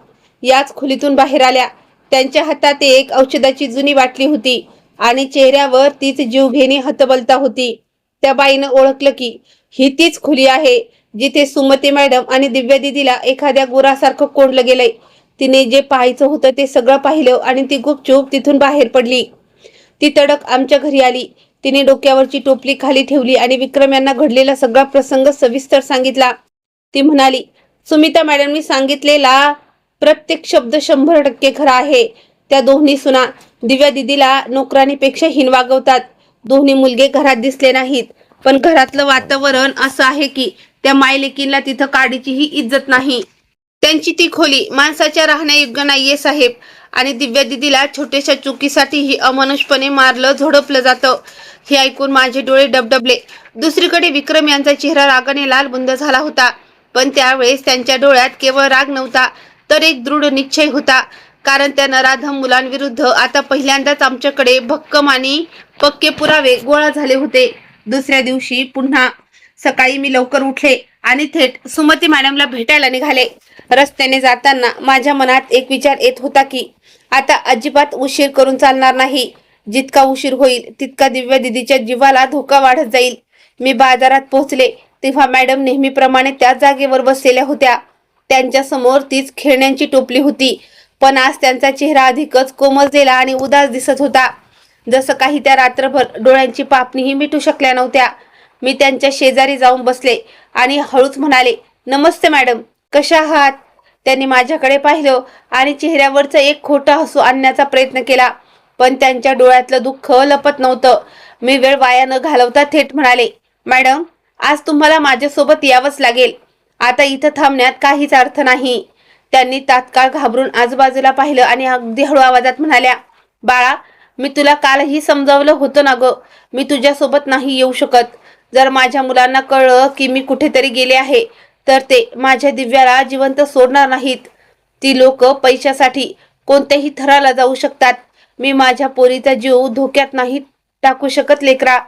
याच खोलीतून बाहेर आल्या. त्यांच्या हातात एक औषधाची जुनी बाटली होती आणि चेहऱ्यावर तीच जीवघेणी हतबलता होती. त्या बाईनं ओळखलं की ही तीच खोली आहे जिथे सुमती मॅडम आणि दिव्या दिदीला एखाद्या गुरासारखं कोंडलं गेलंय. तिने जे पाहायचं होतं ते सगळं पाहिलं आणि ती गुपचूप तिथून बाहेर पडली. ती तडक आमच्या घरी आली. तिने डोक्यावरची टोपली खाली ठेवली आणि विक्रम यांना घडलेला सगळा प्रसंग सविस्तर सांगितला. ती म्हणाली, सुमिता मॅडमनी सांगितलेला प्रत्येक शब्द 100% खरा आहे. त्या दोन्ही सुना दिव्या दिदीला नोकरानीपेक्षा हीन वागवतात. दोन्ही मुलगे घरात दिसले नाहीत, पण घरातलं वातावरण असं आहे की त्या मायलेकींना तिथं काडीचीही इज्जत नाही. त्यांची ती खोली माणसाच्या राहण्यायोग्य नाहीये साहेब. आणि दिव्या दिदीला छोट्याशा चुकीसाठीही अमानुषपणे मारलं, झोडपलं जातं. हे ऐकून माझे डोळे डबडबले. दुसरीकडे विक्रम यांचा चेहरा रागाने लालबुंद झाला होता, पण त्यावेळेस त्यांच्या डोळ्यात केवळ राग नव्हता, तर एक दृढ निश्चय होता. कारण त्या नराधम मुलांविरुद्ध आता पहिल्यांदाच आमच्याकडे भक्कम आणि पक्के पुरावे गोळा झाले होते. दुसऱ्या दिवशी पुन्हा सकाळी मी लवकर उठले आणि थेट सुमती मॅडमला भेटायला निघाले. रस्त्याने जाताना माझ्या मनात एक विचार येत होता की आता अजिबात उशीर करून चालणार नाही. जितका उशीर होईल तितका दिव्या दिदीच्या जीवाला धोका वाढत जाईल. मी बाजारात पोहोचले तेव्हा मॅडम नेहमीप्रमाणे त्याच जागेवर बसलेल्या होत्या. त्यांच्या समोर तीच खेळण्यांची टोपली होती, पण आज त्यांचा चेहरा अधिकच कोमजलेला आणि उदास दिसत होता, जसं काही त्या रात्रभर डोळ्यांची पापणीही मिटू शकल्या नव्हत्या. मी त्यांच्या शेजारी जाऊन बसले आणि हळूच म्हणाले, नमस्ते मॅडम, कशा आहात? त्यांनी माझ्याकडे पाहिलं आणि चेहऱ्यावरचं एक खोटं हसू आणण्याचा प्रयत्न केला, पण त्यांच्या डोळ्यातलं दुःख लपत नव्हतं. मी वेळ वाया न घालवता थेट म्हणाले, मॅडम, आज तुम्हाला माझ्यासोबत यावंच लागेल. आता इथं थांबण्यात काहीच अर्थ नाही. त्यांनी तात्काळ घाबरून आजूबाजूला पाहिलं आणि अगदी हळू आवाजात म्हणाल्या, बाळा, मी तुला कालही समजावलं होतं ना गं, मी तुझ्यासोबत नाही येऊ शकत. जर माझ्या मुलांना कळलं की मी कुठेतरी गेले आहे तर ते माझ्या दिव्याला जिवंत सोडणार नाहीत. ती लोक पैशासाठी कोणत्याही थराला जाऊ शकतात. मी माझ्या पोरीचा जीव धोक्यात नाही टाकू शकत लेकरा.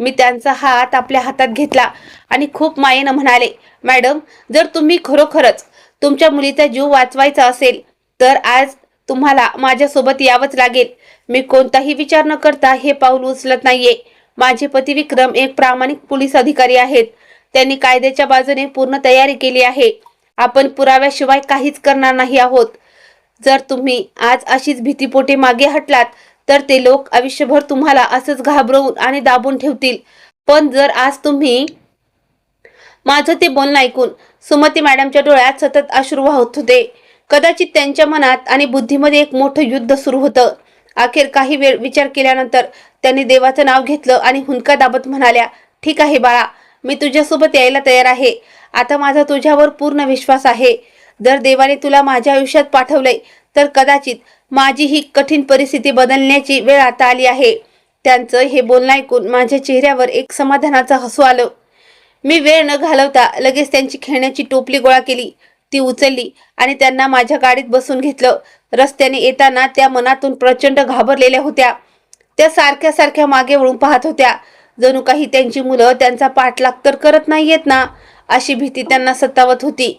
मी त्यांचा हात आपल्या हातात घेतला आणि खूप मायेनं म्हणाले, मॅडम, जर तुम्ही खरोखरच तुमच्या मुलीचा जीव वाचवायचा असेल तर आज तुम्हाला माझ्यासोबत यावंच लागेल. मी कोणताही विचार न करता हे पाऊल उचलत नाहीये. माझे पती विक्रम एक प्रामाणिक पोलीस अधिकारी आहेत. त्यांनी कायद्याच्या बाजूने पूर्ण तयारी केली आहे. आपण पुराव्याशिवाय काहीच करणार नाही आहोत. जर तुम्ही आज अशीच भीतीपोटी मागे हटलात तर ते लोक आयुष्यभर तुम्हाला असंच घाबरवून आणि दाबून ठेवतील. पण जर आज तुम्ही माझं ते बोलणं ऐकून सुमती मॅडमच्या डोळ्यात सतत अश्रू वाहत होते. कदाचित त्यांच्या मनात आणि बुद्धीमध्ये एक मोठं युद्ध सुरू होतं. अखेर काही वेळ विचार केल्यानंतर त्यांनी देवाचं नाव घेतलं आणि हुंदका दाबत म्हणाल्या, ठीक आहे बाळा, मी तुझ्यासोबत यायला तयार आहे. आता माझा तुझ्यावर पूर्ण विश्वास आहे. जर देवाने तुला माझ्या आयुष्यात पाठवलंय तर कदाचित माझी ही कठीण परिस्थिती बदलण्याची वेळ आता आली आहे. त्यांचं हे बोलणं ऐकून माझ्या चेहऱ्यावर एक समाधानाचं हसू आलं. मी वेळ न घालवता लगेच त्यांची खेळण्याची टोपली गोळा केली, ती उचलली आणि त्यांना माझ्या गाडीत बसून घेतलं. रस्त्याने येताना त्या मनातून प्रचंड घाबरलेल्या होत्या. त्या सारख्या सारख्या मागे वळून पाहत होत्या, जणू काही त्यांची मुलं त्यांचा पाठलाग तर करत नाहीयेत ना, अशी भीती त्यांना सतावत होती.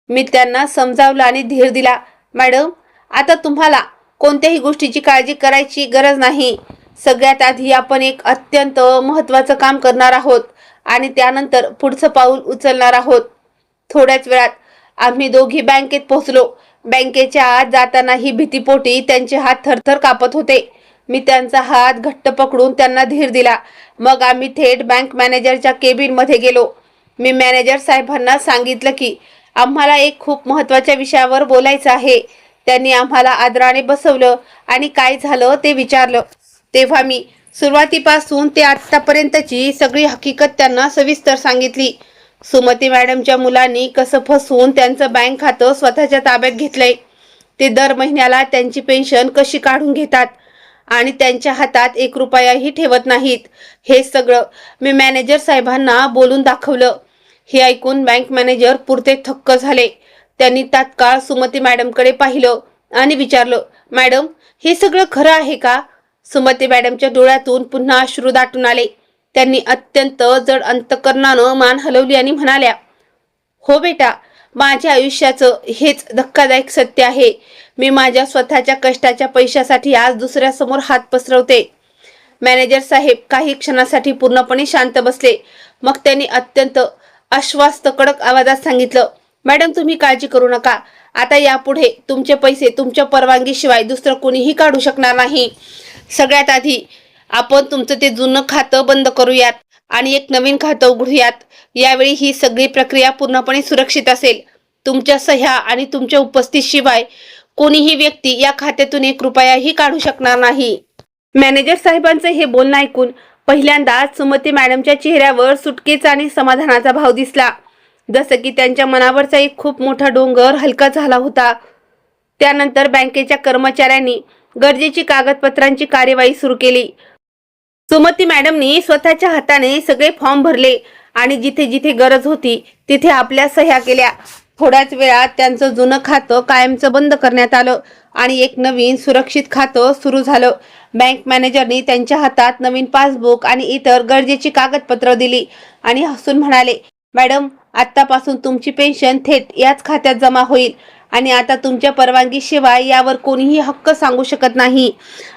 मी त्यांना समजावलं आणि धीर दिला, मॅडम, आता तुम्हाला कोणत्याही गोष्टीची काळजी करायची गरज नाही. सगळ्यात आधी आपण एक अत्यंत महत्त्वाचं काम करणार आहोत आणि त्यानंतर पुढचं पाऊल उचलणार आहोत. थोड्याच वेळात आम्ही दोघी बँकेत पोहोचलो. बँकेच्या आत जातानाही भीतीपोटी त्यांचे हात थरथर कापत होते. मी त्यांचा हात घट्ट पकडून त्यांना धीर दिला. मग आम्ही थेट बँक मॅनेजरच्या केबिनमध्ये गेलो. मी मॅनेजर साहेबांना सांगितलं की आम्हाला एक खूप महत्त्वाच्या विषयावर बोलायचं आहे. त्यांनी आम्हाला आदराने बसवलं आणि काय झालं ते विचारलं. तेव्हा मी सुरुवातीपासून ते आतापर्यंतची सगळी हकीकत त्यांना सविस्तर सांगितली. सुमती मॅडमच्या मुलांनी कसं फसवून त्यांचं बँक खातं स्वतःच्या ताब्यात घेतलंय, ते दर महिन्याला त्यांची पेन्शन कशी काढून घेतात आणि त्यांच्या हातात 1 रुपयाही ठेवत नाहीत, हे सगळं मी मॅनेजर साहेबांना बोलून दाखवलं. हे ऐकून बँक मॅनेजर पुरते थक्क झाले. त्यांनी तात्काळ सुमती मॅडमकडे पाहिलं आणि विचारलं, मॅडम, हे सगळं खरं आहे का? सुमती मॅडमच्या डोळ्यातून पुन्हा अश्रू दाटून आले. त्यांनी अत्यंत जड अंतकरणानं मान हलवली आणि म्हणाल्या, हो बेटा, माझ्या आयुष्याचं हेच धक्कादायक सत्य आहे. मी माझ्या स्वतःच्या कष्टाच्या पैशासाठी आज दुसऱ्यासमोर हात पसरवते. मॅनेजर साहेब काही क्षणासाठी पूर्णपणे शांत बसले. मग त्यांनी अत्यंत आश्वास्त कडक आवाजात सांगितलं, मॅडम, तुम्ही काळजी करू नका. आता यापुढे तुमचे पैसे तुमच्या परवानगीशिवाय दुसरं कोणीही काढू शकणार नाही. सगळ्यात आधी आपण तुमचं ते जुनं खातं बंद करूयात आणि एक नवीन खातं उघडूयात. यावेळी ही सगळी प्रक्रिया पूर्णपणे सुरक्षित असेल. तुमच्या सह्या आणि तुमच्या उपस्थितीशिवाय कोणीही व्यक्ती या खात्यातून 1 रुपयाही काढू शकणार नाही. मॅनेजर साहेबांचं हे बोलणं ऐकून पहिल्यांदाच सुमती मॅडमच्या चेहऱ्यावर सुटकेचा आणि समाधानाचा भाव दिसला, जसं की त्यांच्या मनावरचा एक खूप मोठा डोंगर हलका झाला होता. त्यानंतर बँकेच्या कर्मचाऱ्यांनी गरजेची कागदपत्रांची कार्यवाही सुरू केली. सुमती मॅडमनी स्वतःच्या हाताने सगळे फॉर्म भरले आणि जिथे जिथे गरज होती तिथे आपल्या सह्या केल्या. थोड्याच वेळात त्यांचं जुनं खातं कायमचं बंद करण्यात आलं आणि एक नवीन सुरक्षित खातं सुरू झालं. बँक मॅनेजरनी त्यांच्या हातात नवीन पासबुक आणि इतर गरजेची कागदपत्र दिली आणि हसून म्हणाले, मॅडम, आत्तापासून तुमची पेन्शन थेट याच खात्यात जमा होईल आणि आता तुमच्या परवानगीशिवाय यावर कोणीही हक्क सांगू शकत नाही.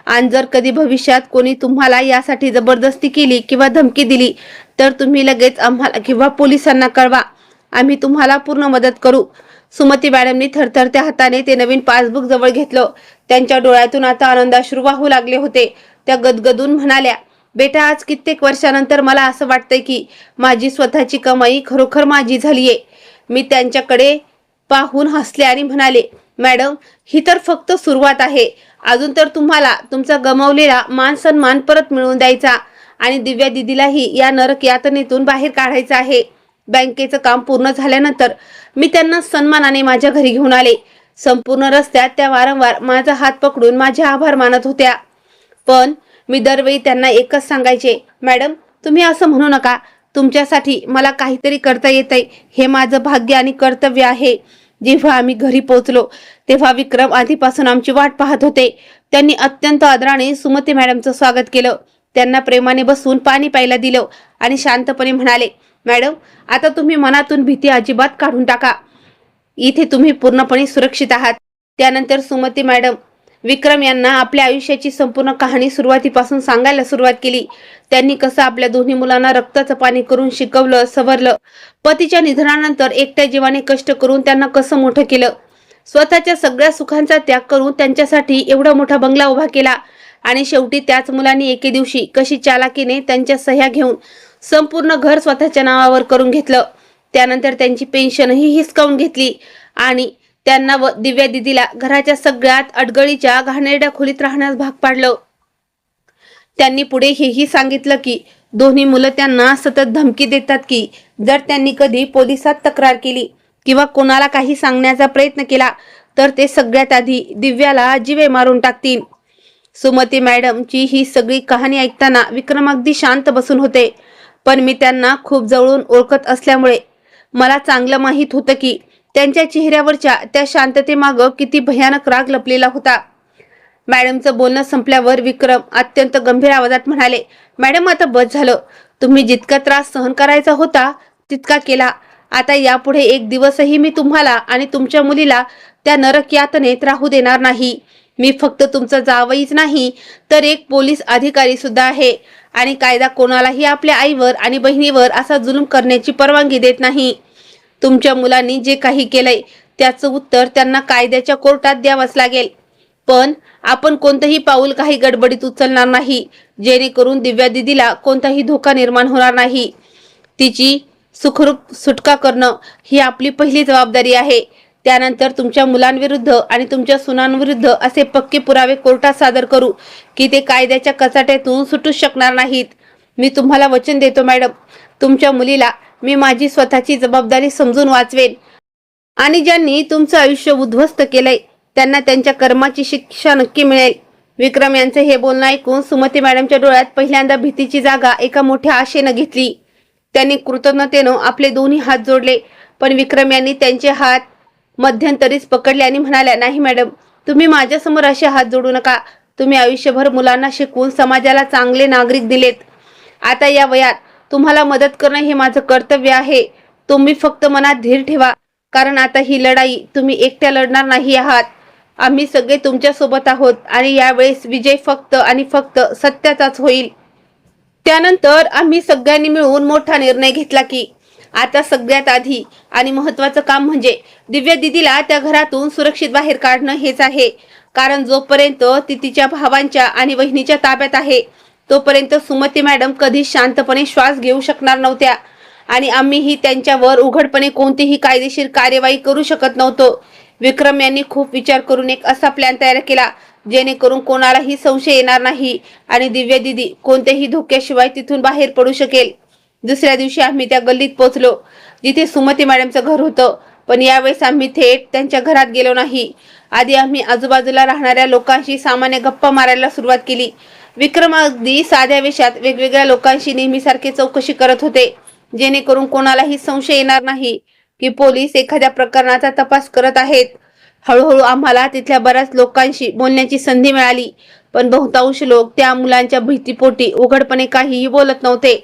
आणि जर कधी भविष्यात कोणी तुम्हाला यासाठी जबरदस्ती केली किंवा धमकी दिली तर तुम्ही लगेच आम्हाला किंवा पोलिसांना कळवा. आम्ही तुम्हाला पूर्ण मदत करू. सुमती मॅडमनी थरथरत्या हाताने ते नवीन पासबुक जवळ घेतलं. त्यांच्या डोळ्यातून आता आनंदाश्रू वाहू लागले होते. त्या गदगदून म्हणाल्या, बेटा, आज कित्येक वर्षानंतर मला असं वाटतंय की माझी स्वतःची कमाई खरोखर माझी झालीये. मी त्यांच्याकडे पाहून हसले आणि म्हणाले, मॅडम, ही तर फक्त सुरुवात आहे. अजून तर तुम्हाला तुमचा गमावलेला मान सन्मान परत मिळवून द्यायचा आणि दिव्या दिदीलाही या नरक यातनेतून बाहेर काढायचं आहे. बँकेचं काम पूर्ण झाल्यानंतर मी त्यांना सन्मानाने माझ्या घरी घेऊन आले. संपूर्ण रस्त्यात त्या वारंवार माझा हात पकडून माझे आभार मानत होत्या. पण मी दरवेळी त्यांना एकच सांगायचे, मॅडम, तुम्ही असं म्हणू नका. तुमच्यासाठी मला काहीतरी करता येतंय हे माझं भाग्य आणि कर्तव्य आहे. जेव्हा आम्ही घरी पोहोचलो तेव्हा विक्रम आधीपासून आमची वाट पाहत होते. त्यांनी अत्यंत आदराने सुमती मॅडमचं स्वागत केलं. त्यांना प्रेमाने बसून पाणी प्यायला दिलं आणि शांतपणे म्हणाले, मॅडम, आता तुम्ही मनातून भीती अजिबात काढून टाका. इथे तुम्ही पूर्णपणे सुरक्षित आहात. त्यानंतर सुमती मॅडम विक्रम यांना आपल्या आयुष्याची संपूर्ण कहाणी सुरुवातीपासून सांगायला सुरुवात केली. त्यांनी कसं आपल्या दोन्ही मुलांना रक्ताचं पाणी करून शिकवलं, सवरलं. पतीच्या निधनानंतर एकट्या जीवाने कष्ट करून त्यांना कसं मोठं केलं. स्वतःच्या सगळ्या सुखांचा त्याग करून त्यांच्यासाठी एवढा मोठा बंगला उभा केला आणि शेवटी त्याच मुलांनी एके दिवशी कशी चालाकीने त्यांच्या सह्या घेऊन संपूर्ण घर स्वतःच्या नावावर करून घेतलं. त्यानंतर त्यांची पेन्शनही हिसकावून घेतली आणि त्यांना व दिव्या दिदीला घराच्या सगळ्यात अडगळीच्या घाणेरड्या खोलीत राहण्यास भाग पाडलं. त्यांनी पुढे हेही सांगितलं की दोन्ही मुलं त्यांना सतत धमकी देतात की जर त्यांनी कधी पोलिसात तक्रार केली किंवा कोणाला काही सांगण्याचा प्रयत्न केला तर ते सगळ्यात आधी दिव्याला जीवे मारून टाकतील. सुमती मॅडमची ही सगळी कहाणी ऐकताना विक्रम अगदी शांत बसून होते. पण मी त्यांना खूप जवळून ओळखत असल्यामुळे मला चांगलं माहीत होतं की त्यांच्या चेहऱ्यावरच्या त्या शांततेमागं किती भयानक राग लपलेला होता. मॅडमचं बोलणं संपल्यावर विक्रम अत्यंत गंभीर आवाजात म्हणाले, मॅडम, आता बस झालं. तुम्ही जितका त्रास सहन करायचा होता तितका केला. आता यापुढे एक दिवसही मी तुम्हाला आणि तुमच्या मुलीला त्या नरक यातनेत राहू देणार नाही. मी फक्त तुमचा जावईच नाही तर एक पोलीस अधिकारी सुद्धा आहे आणि कायदा कोणालाही आपल्या आईवर आणि बहिणीवर असा जुलूम करण्याची परवानगी देत नाही. तुमच्या मुलांनी जे काही केलंय त्याचं उत्तर त्यांना कायद्याच्या कोर्टात द्यावंच लागेल. पण आपण कोणतंही पाऊल काही गडबडीत उचलणार नाही जेणेकरून दिव्या दिदीला कोणताही धोका निर्माण होणार नाही. तिची सुखरूप सुटका करणं ही आपली पहिली जबाबदारी आहे. त्यानंतर तुमच्या मुलांविरुद्ध आणि तुमच्या सुनांविरुद्ध असे पक्के पुरावे कोर्टात सादर करू की ते कायद्याच्या कचाट्यातून सुटू शकणार नाहीत. मी तुम्हाला वचन देतो मॅडम, तुमच्या मुलीला मी माझी स्वतःची जबाबदारी समजून वाचवेन आणि ज्यांनी तुमचं आयुष्य उद्ध्वस्त केलंय त्यांना त्यांच्या कर्माची शिक्षा नक्की मिळेल. विक्रम यांचे हे बोलणं ऐकून सुमती मॅडमच्या डोळ्यात पहिल्यांदा भीतीची जागा एका मोठ्या आशेनं घेतली. त्यांनी कृतज्ञतेनं आपले दोन्ही हात जोडले. पण विक्रम यांनी त्यांचे हात मध्यंतरीच पकडले आणि म्हणाल्या, नाही मॅडम, तुम्ही माझ्यासमोर असे हात जोडू नका. तुम्ही आयुष्यभर मुलांना शिकवून समाजाला चांगले नागरिक दिलेत. आता या वयात तुम्हाला मदत करणं हे माझं कर्तव्य आहे. तुम्ही फक्त मनात धीर ठेवा, कारण आता ही लढाई तुम्ही एकट्या लढणार नाही आहात. आम्ही सगळे तुमच्या सोबत आहोत आणि यावेळेस विजय फक्त आणि फक्त सत्याचाच होईल. त्यानंतर आम्ही सगळ्यांनी मिळून मोठा निर्णय घेतला की आता सगळ्यात आधी आणि महत्त्वाचं काम म्हणजे दिव्या दिदीला त्या घरातून सुरक्षित बाहेर काढणं हेच आहे. कारण जोपर्यंत ती तिच्या भावांच्या आणि वहिनीच्या ताब्यात आहे तोपर्यंत सुमती मॅडम कधी शांतपणे श्वास घेऊ शकणार नव्हत्या आणि आम्हीही त्यांच्यावर उघडपणे कोणतीही कायदेशीर कार्यवाही करू शकत नव्हतो. विक्रम यांनी खूप विचार करून एक असा प्लॅन तयार केला जेणेकरून कोणालाही संशय येणार नाही आणि दिव्या दिदी कोणत्याही धोक्याशिवाय तिथून बाहेर पडू शकेल. दुसऱ्या दिवशी आम्ही त्या गल्लीत पोहोचलो जिथे सुमती मॅडमचं घर होतं. पण यावेळेस आम्ही थेट त्यांच्या घरात गेलो नाही. आधी आम्ही आजूबाजूला राहणाऱ्या लोकांशी सामान्य गप्पा मारायला सुरुवात केली. विक्रम अगदी साध्या वेशात वेगवेगळ्या लोकांशी नेहमीसारखे चौकशी करत होते, जेणेकरून कोणालाही संशय येणार नाही की पोलीस एखाद्या प्रकरणाचा तपास करत आहेत. हळूहळू आम्हाला तिथल्या बऱ्याच लोकांशी बोलण्याची संधी मिळाली, पण बहुतांश लोक त्या मुलांच्या भीतीपोटी उघडपणे काहीही बोलत नव्हते.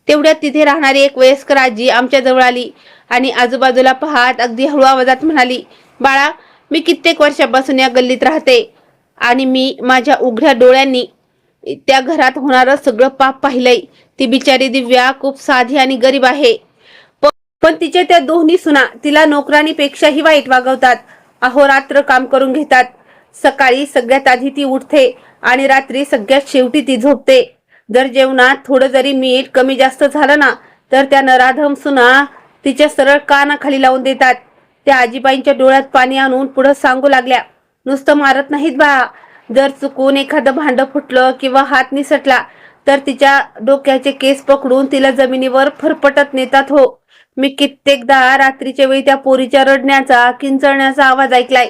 तेवढ्यात तिथे राहणारी एक वयस्कर आजी आमच्या जवळ आली आणि आजूबाजूला पाहत अगदी हळू आवाजात म्हणाली, बाळा, मी कित्येक वर्षापासून या गल्लीत राहते आणि मी माझ्या उघड्या डोळ्यांनी त्या घरात होणारं सगळं पाप पाहिलंय. ती बिचारी दिव्या खूप साधी आणि गरीब आहे, पण तिच्या त्या दोन्ही सुना तिला नोकरानीपेक्षाही वाईट वागवतात. अहोरात्र काम करून घेतात. सकाळी सगळ्यात आधी ती उठते आणि रात्री सगळ्यात शेवटी ती झोपते. जर जेवणात थोडं जरी मीठ कमी जास्त झालं ना, तर त्या नराधम सुना तिच्या सरळ कानाखाली लावून देतात. त्या आजीबाईंच्या डोळ्यात पाणी आणून पुढे सांगू लागल्या, नुसतं मारत नाहीत बा, जर चुकून एखादं भांडं फुटलं किंवा हात निसटला तर तिच्या डोक्याचे केस पकडून तिला जमिनीवर फरफटत नेतात हो. मी कित्येकदा रात्रीच्या वेळी त्या पोरीच्या रडण्याचा, किंचाळण्याचा आवाज ऐकलाय,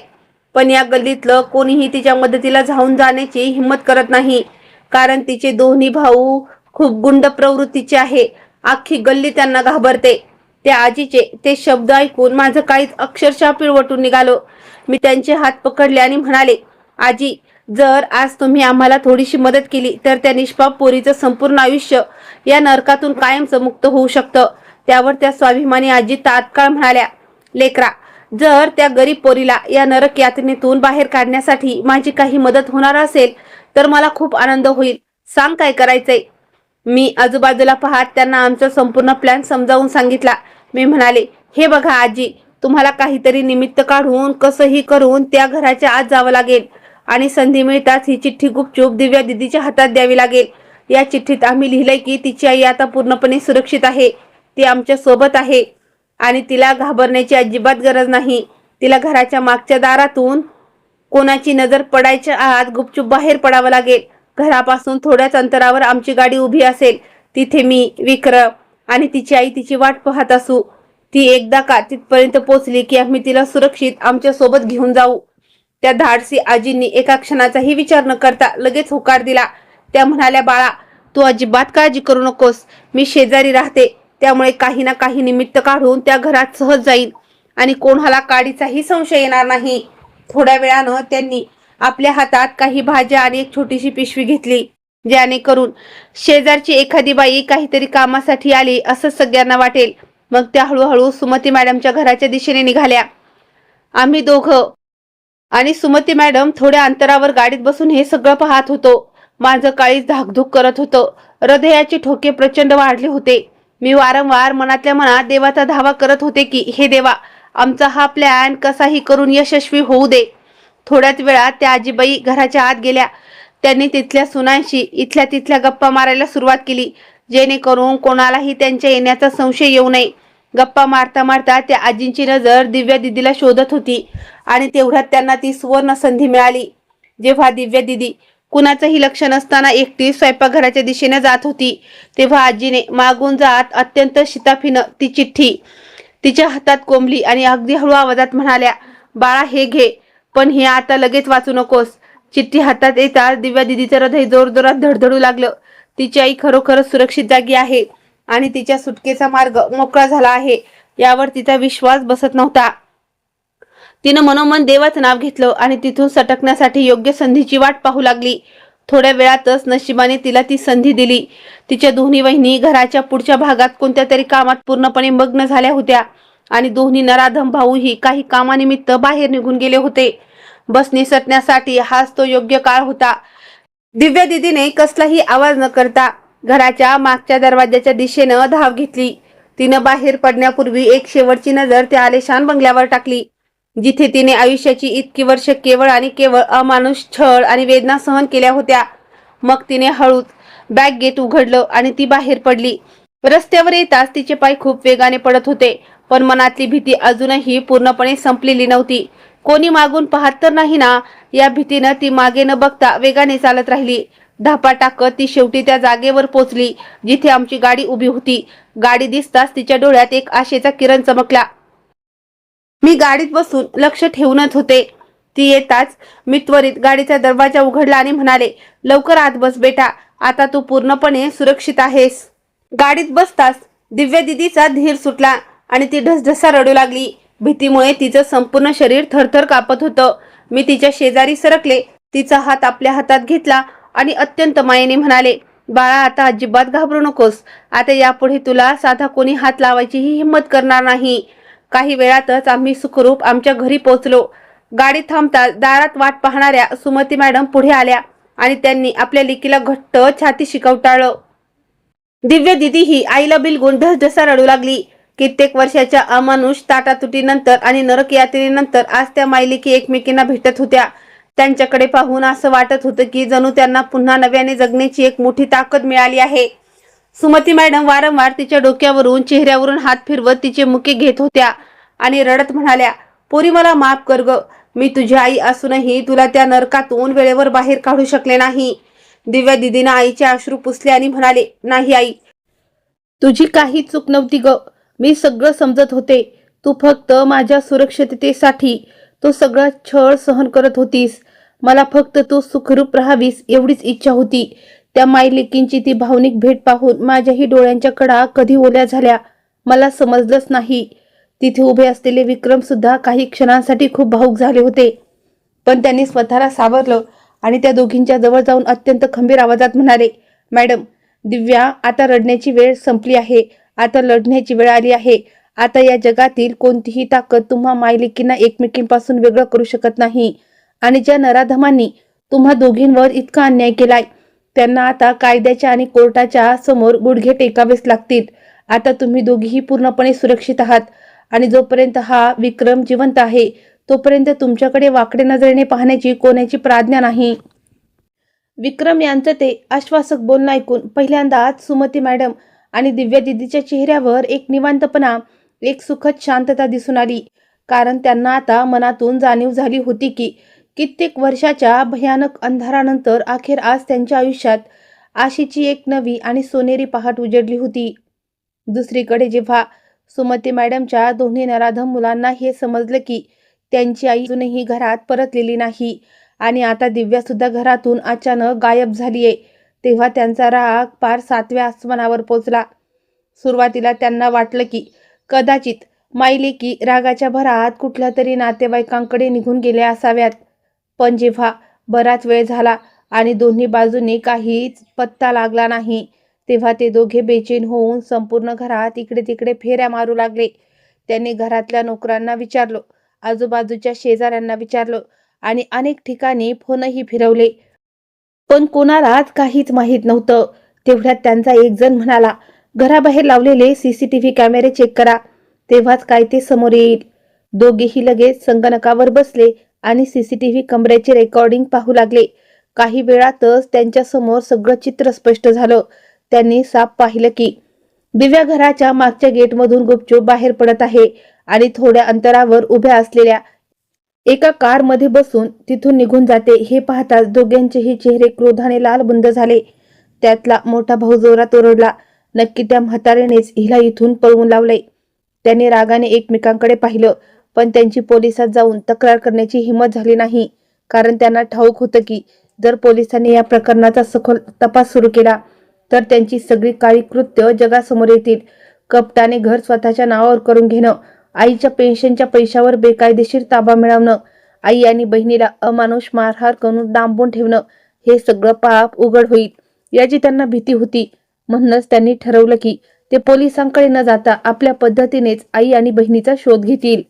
पण या गल्लीतलं कोणीही तिच्या मदतीला धावून जाण्याची हिंमत करत नाही, कारण तिचे दोन्ही भाऊ खूप गुंड प्रवृत्तीचे आहे. अख्खी गल्ली त्यांना घाबरते. त्या आजीचे ते शब्द ऐकून माझं काहीच अक्षरशः पिळवटून निघालो. मी त्यांचे हात पकडले आणि म्हणाले, आजी, जर आज तुम्ही आम्हाला थोडीशी मदत केली तर त्या निष्पाप पोरीचं संपूर्ण आयुष्य या नरकातून कायमचं मुक्त होऊ शकतं. त्यावर त्या स्वाभिमानी आजी तात्काळ म्हणाल्या, लेकरा, जर त्या गरीब पोरीला या नरक यातनेतून बाहेर काढण्यासाठी माझी काही मदत होणार असेल तर मला खूप आनंद होईल. सांग काय करायचंय. मी आजूबाजूला पाहत त्यांना आमचा संपूर्ण प्लॅन समजावून सांगितला. मी म्हणाले, हे बघा आजी, तुम्हाला काहीतरी निमित्त काढून कसंही करून त्या घराच्या आत जावं लागेल आणि संधी मिळताच ही चिठ्ठी गुपचूप दिव्या दिदीच्या हातात द्यावी लागेल. या चिठ्ठीत आम्ही लिहिलंय की तिची आई आता पूर्णपणे सुरक्षित आहे. ती आमच्या सोबत आहे आणि तिला घाबरण्याची अजिबात गरज नाही. तिला घराच्या मागच्या दारातून कोणाची नजर पडायच्या आत गुपचूप बाहेर पडावं लागेल. घरापासून थोड्याच अंतरावर आमची गाडी उभी असेल. तिथे मी, विक्रम आणि तिची आई तिची वाट पाहत असू. ती एकदा का तिथपर्यंत पोहोचली की आम्ही तिला सुरक्षित आमच्या सोबत घेऊन जाऊ. त्या धाडसी आजींनी एका क्षणाचाही विचार न करता लगेच होकार दिला. त्या म्हणाल्या, बाळा, तू अजिबात काळजी करू नकोस. मी शेजारी राहते, त्यामुळे काही ना काही निमित्त काढून त्या घरात सहज जाईन आणि कोणाला काडीचाही संशय येणार नाही. थोड्या वेळानं त्यांनी आपल्या हातात काही भाज्या आणि एक छोटीशी पिशवी घेतली, जेणेकरून शेजारची एखादी बाई काहीतरी कामासाठी आली असं सगळ्यांना वाटेल. मग त्या हळूहळू सुमती मॅडमच्या घराच्या दिशेने निघाल्या. आम्ही दोघं आणि सुमती मॅडम थोड्या अंतरावर गाडीत बसून हे सगळं पाहत होतो. माझं काळीच धाकधूक करत होतं. हृदयाचे ठोके प्रचंड वाढले होते. मी वारंवार मनातल्या मनात देवाचा धावा करत होते की हे देवा, आमचा हा प्लॅन कसाही करून यशस्वी होऊ दे. थोड्याच वेळात त्या आजीबाई घराच्या आत गेल्या. त्यांनी तिथल्या सुनांशी इथल्या तिथल्या गप्पा मारायला सुरुवात केली, जेणेकरून कोणालाही त्यांच्या येण्याचा संशय येऊ नये. गप्पा मारता मारता त्या आजींची नजर दिव्या दिदीला शोधत होती आणि तेवढ्यात त्यांना ती सुवर्ण संधी मिळाली. जेव्हा दिव्या दिदी कुणाचंही लक्ष नसताना एकटी स्वयंपाकघराच्या दिशेने जात होती, तेव्हा आजीने मागून जात अत्यंत शिताफीनं ती चिठ्ठी तिच्या हातात कोंबली आणि अगदी हळू आवाजात म्हणाल्या, बाळा, हे घे, पण हे आता लगेच वाचू नकोस. चिठ्ठी हातात येताच दिव्या दिदीचं हृदय जोरजोरात धडधडू लागलं. तिची आई खरोखरच सुरक्षित जागी आहे आणि तिच्या सुटकेचा मार्ग मोकळा झाला आहे यावर तिचा विश्वास बसत नव्हता. तिनं मनोमन देवाचं नाव घेतलं आणि तिथून सटकण्यासाठी योग्य संधीची वाट पाहू लागली. थोड्या वेळातच नशिबाने तिला ती संधी दिली. तिच्या दोन्ही वहिनी घराच्या पुढच्या भागात कोणत्या तरी कामात पूर्णपणे मग्न झाल्या होत्या आणि दोन्ही नराधम भाऊही काही कामानिमित्त बाहेर निघून गेले होते. बस निसटण्यासाठी हाच तो योग्य काळ होता. दिव्या दिदीने कसलाही आवाज न करता घराच्या मागच्या दरवाजाच्या दिशेनं धाव घेतली. तिनं बाहेर पडण्यापूर्वी एक शेवटची नजर त्या आलिशान बंगल्यावर टाकली, जिथे तिने आयुष्याची इतकी वर्ष केवळ आणि केवळ अमानुष छळ आणि वेदना सहन केल्या होत्या. मग तिने हळूच बॅक गेट उघडलं आणि ती बाहेर पडली. रस्त्यावर येताच तिचे पाय खूप वेगाने पडत होते, पण मनातली भीती अजूनही पूर्णपणे संपलेली नव्हती. कोणी मागून पाहत तर नाही ना, या भीतीनं ती मागे न बघता वेगाने चालत राहिली. धापा टाकत ती शेवटी त्या जागेवर पोचली जिथे आमची गाडी उभी होती. गाडी दिसताच तिच्या डोळ्यात एक आशेचा किरण चमकला. मी गाडीत बसून लक्ष ठेवूनच होते. ती येताच मी त्वरित गाडीचा दरवाजा उघडला आणि म्हणाले, लवकर आत बस बेटा, आता तू पूर्णपणे सुरक्षित आहेस. गाडीत बसताच दिव्या दिदीचा धीर सुटला आणि ती ढसढसा रडू लागली. भीतीमुळे तिचं संपूर्ण शरीर थरथर कापत होतं. मी तिच्या शेजारी सरकले, तिचा हात आपल्या हातात घेतला आणि अत्यंत मायेने म्हणाले, बाळा आता अजिबात घाबरू नकोस. आता यापुढे तुला साधा कोणी हात लावायचीही हिंमत करणार नाही. काही वेळातच आम्ही सुखरूप आमच्या घरी पोहोचलो. गाडी थांबताच दारात वाट पाहणाऱ्या सुमती मॅडम पुढे आल्या आणि त्यांनी आपल्या लेकीला घट्ट छातीशी कवटाळलं. दिव्या दिदी ही आईला बिलगून ढसढसा रडू लागली. कित्येक वर्षाच्या अमानुष ताटातुटीनंतर आणि नरक यातनेनंतर आज त्या मायलेकी एकमेकींना भेटत होत्या. त्यांच्याकडे पाहून असं वाटत होतं की जणू त्यांना पुन्हा नव्याने जगण्याची एक मोठी ताकद मिळाली आहे. सुमती मॅडम वारंवार तिच्या डोक्यावरून चेहऱ्यावरून हात फिरवत तिचे मुके घेत होत्या आणि रडत म्हणाल्या, पोरी मला माफ कर ग, मी तुझी आई असूनही तुला त्या नरकातून वेळेवर बाहेर काढू शकले नाही. दिव्या दिदीनं आईचे अश्रू पुसले आणि म्हणाले, नाही आई, तुझी काही चूक नव्हती ग, मी सगळं समजत होते. तू फक्त माझ्या सुरक्षिततेसाठी तो सगळा छळ सहन करत होतीस. मला फक्त तू सुखरूप राहावीस एवढीच इच्छा होती. त्या मायलेकींची ती भावनिक भेट पाहून माझ्याही डोळ्यांच्या कडा कधी ओल्या झाल्या मला समजलंच नाही. तिथे उभे असलेले विक्रम सुद्धा काही क्षणांसाठी खूप भावुक झाले होते, पण त्यांनी स्वतःला सावरलं आणि त्या दोघींच्या जवळ जाऊन अत्यंत खंबीर आवाजात म्हणाले, मॅडम, दिव्या, आता रडण्याची वेळ संपली आहे. आता लढण्याची वेळ आली आहे. आता या जगातील कोणतीही ताकद तुम्हा मायलेकींना एकमेकींपासून वेगळं करू शकत नाही. आणि ज्या नराधमांनी तुम्हा दोघींवर इतका अन्याय केलाय त्यांना आता कायद्याच्या आणि कोर्टाच्या समोर गुडघे टेकावेच लागतील. आता तुम्ही दोघीही पूर्णपणे सुरक्षित आहात आणि जोपर्यंत हा विक्रम जिवंत आहे तोपर्यंत तुमच्याकडे वाकडे नजरेने पाहण्याची कोणाची प्राज्ञा नाही. विक्रम यांचं ते आश्वासक बोलणं ऐकून पहिल्यांदाच सुमती मॅडम आणि दिव्या दिदीच्या चेहऱ्यावर एक निवांतपणा, एक सुखद शांतता दिसून आली. कारण त्यांना आता मनातून जाणीव झाली होती की कित्येक वर्षाच्या भयानक अंधारानंतर अखेर आज त्यांच्या आयुष्यात आशेची एक नवी आणि सोनेरी पहाट उजडली होती. दुसरीकडे जेव्हा सुमती मॅडमच्या दोन्ही नराधम मुलांना हे समजलं की त्यांची आई अजूनही घरात परतलेली नाही आणि आता दिव्या सुद्धा घरातून अचानक गायब झालीये, तेव्हा त्यांचा राग पार 7व्या आसमानावर पोचला. सुरुवातीला त्यांना वाटलं की कदाचित मायलेकी रागाच्या भरात कुठल्या तरी नातेवाईकांकडे निघून गेल्या असाव्यात. पण जेव्हा बराच वेळ झाला आणि दोन्ही बाजूंनी काहीच पत्ता लागला नाही तेव्हा ते दोघे बेचैन होऊन संपूर्ण घरात इकडे तिकडे फेऱ्या मारू लागले. त्यांनी घरातल्या नोकरांना विचारलं, आजूबाजूच्या शेजाऱ्यांना विचारलं आणि अनेक ठिकाणी फोनही फिरवले, पण कोणालाच काहीच माहीत नव्हतं. तेवढ्यात त्यांचा एक जण म्हणाला, घराबाहेर लावलेले CCTV कॅमेरे चेक करा, तेव्हाच काय ते समोर येईल. दोघेही लगेच संगणकावर बसले आणि CCTV कॅमेऱ्याचे रेकॉर्डिंग पाहू लागले. काही वेळातच त्यांच्या समोर सगळं चित्र स्पष्ट झालं. त्यांनी साफ पाहिलं की दिव्या घराच्या मागच्या गेटमधून गुपचूप बाहेर पडत आहे आणि थोड्या अंतरावर उभ्या असलेल्या एका कारमध्ये बसून तिथून निघून जाते. हे पाहताच दोघांचेही चेहरे क्रोधाने लालबुंद झाले. त्यातला मोठा भाऊ जोरात ओरडला, नक्की त्या म्हातारीनेच हिला इथून पळवून लावलंय. त्यांनी रागाने एकमेकांकडे पाहिलं, पण त्यांची पोलिसात जाऊन तक्रार करण्याची हिंमत झाली नाही. कारण त्यांना ठाऊक होतं की जर पोलिसांनी या प्रकरणाचा सखोल तपास सुरू केला तर त्यांची सगळी काळी कृत्य जगासमोर येतील. कपटाने घर स्वतःच्या नावावर करून घेणं, आईच्या पेन्शनच्या पैशावर बेकायदेशीर ताबा मिळवणं, आई आणि बहिणीला अमानुष मारहाण करून डांबून ठेवणं, हे सगळं पाप उघड होईल याची त्यांना भीती होती. म्हणूनच त्यांनी ठरवलं की ते पोलिसांकडे न जाता आपल्या पद्धतीनेच आई आणि बहिणीचा शोध घेतील.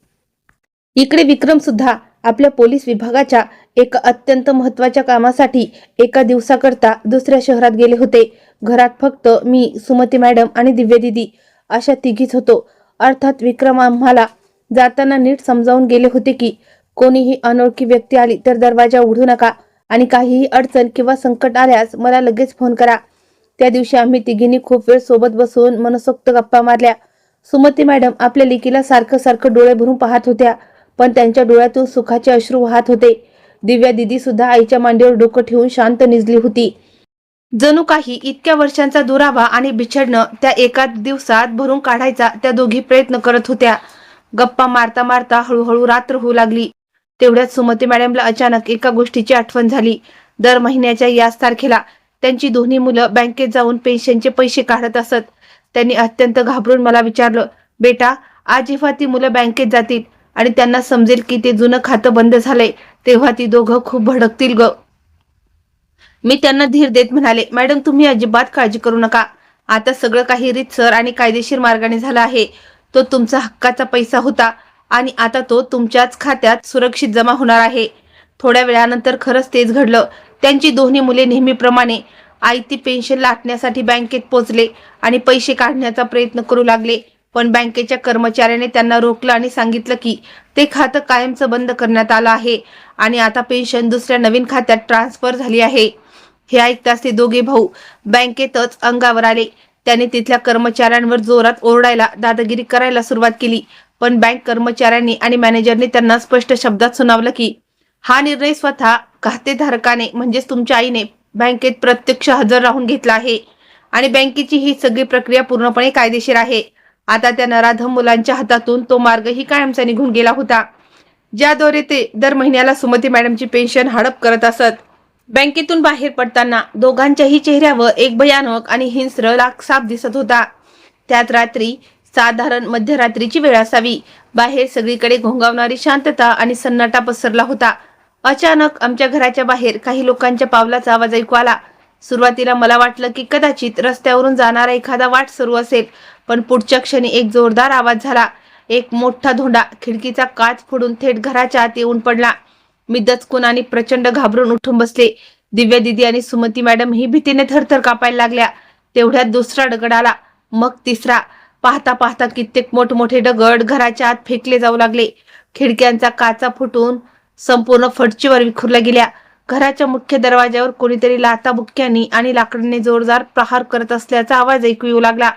इकडे विक्रम सुद्धा आपल्या पोलीस विभागाच्या एका अत्यंत महत्त्वाच्या कामासाठी एका दिवसाकरता दुसऱ्या शहरात गेले होते. घरात फक्त मी, सुमती मॅडम आणि दिव्या दिदी अशा तिघीच होतो. अर्थात विक्रम आम्हाला जाताना नीट समजावून गेले होते की कोणीही अनोळखी व्यक्ती आली तर दरवाजा उघडू नका आणि काहीही अडचण किंवा संकट आल्यास मला लगेच फोन करा. त्या दिवशी आम्ही तिघींनी खूप वेळ सोबत बसून मनसोक्त गप्पा मारल्या. सुमती मॅडम आपल्या लेकीला सारखं डोळे भरून पाहत होत्या, पण त्यांच्या डोळ्यातून सुखाचे अश्रू वाहत होते. दिव्या दिदी सुद्धा आईच्या मांडीवर डोकं ठेवून शांत निजली होती. जणू काही इतक्या वर्षांचा दुरावा आणि बिछडणं त्या एका दिवसात भरून काढायचा त्या दोघी प्रयत्न करत होत्या. गप्पा मारता मारता हळूहळू रात्र होऊ लागली. तेवढ्यात सुमती मॅडमला अचानक एका गोष्टीची आठवण झाली. दर महिन्याच्या याच तारखेला त्यांची दोन्ही मुलं बँकेत जाऊन पेन्शनचे पैसे काढत असत. त्यांनी अत्यंत घाबरून मला विचारलं, बेटा, आज जेव्हा ती मुलं बँकेत जातील आणि त्यांना समजेल की ते जुनं खातं बंद झालंय, तेव्हा ती दोघं खूप भडकतील ग. मी त्यांना धीर देत म्हणाले, मॅडम, तुम्ही अजिबात काळजी करू नका. आता सगळं काही रीतसर आणि कायदेशीर मार्गाने झालं आहे. तो तुमचा हक्काचा पैसा होता आणि आता तो तुमच्याच खात्यात सुरक्षित जमा होणार आहे. थोड्या वेळानंतर खरंच तेच घडलं. त्यांची दोन्ही मुले नेहमीप्रमाणे आयती पेन्शन लाटण्यासाठी बँकेत पोहोचले आणि पैसे काढण्याचा प्रयत्न करू लागले. पण बँकेच्या कर्मचाऱ्याने त्यांना रोखलं आणि सांगितलं की ते खातं कायमचं बंद करण्यात आलं आहे आणि आता पेन्शन दुसऱ्या नवीन खात्यात ट्रान्सफर झाली आहे. हे ऐकताच ते दोघे भाऊ बँकेतच अंगावर आले. त्याने तिथल्या कर्मचाऱ्यांवर जोरात ओरडायला, दादागिरी करायला सुरुवात केली. पण बँक कर्मचाऱ्यांनी आणि मॅनेजरने त्यांना स्पष्ट शब्दात सुनावलं की हा निर्णय स्वतः खातेधारकाने म्हणजेच तुमच्या आईने बँकेत प्रत्यक्ष हजर राहून घेतला आहे आणि बँकेची ही सगळी प्रक्रिया पूर्णपणे कायदेशीर आहे. आता त्या नराधम मुलांच्या हातातून तो मार्गही कायमचा निघून गेला होता, ज्याद्वारे ते दर महिन्याला सुमती मॅडमची पेन्शन हडप करत असत. बँकेतून बाहेर पडताना दोघांच्याही चेहऱ्यावर एक भयानक आणि हिंस्र लाख साप दिसत होता. त्यात रात्री, साधारण मध्यरात्रीची वेळ असावी. बाहेर सगळीकडे घोंगावणारी शांतता आणि सन्नाटा पसरला होता. अचानक आमच्या घराच्या बाहेर काही लोकांच्या पावलाचा आवाज ऐकू आला. सुरुवातीला मला वाटलं की कदाचित रस्त्यावरून जाणारा एखादा वाट सुरू असेल, पण पुढच्या क्षणी एक जोरदार आवाज झाला. एक मोठा धोंडा खिडकीचा काच फोडून थेट घराच्या आत येऊन पडला. मी दचकून आणि प्रचंड घाबरून उठून बसले. दिव्या दिदी आणि सुमती मॅडम ही भीतीने थरथर कापायला लागल्या. तेवढ्यात दुसरा दगड आला, मग तिसरा. पाहता पाहता कित्येक मोठमोठे दगड घराच्या आत फेकले जाऊ लागले. खिडक्यांचा काचा फुटून संपूर्ण फडचीवर विखुरल्या गेल्या. घराच्या मुख्य दरवाज्यावर कोणीतरी लाथाबुक्क्यांनी आणि लाकडाने जोरदार प्रहार करत असल्याचा आवाज ऐकू येऊ लागला.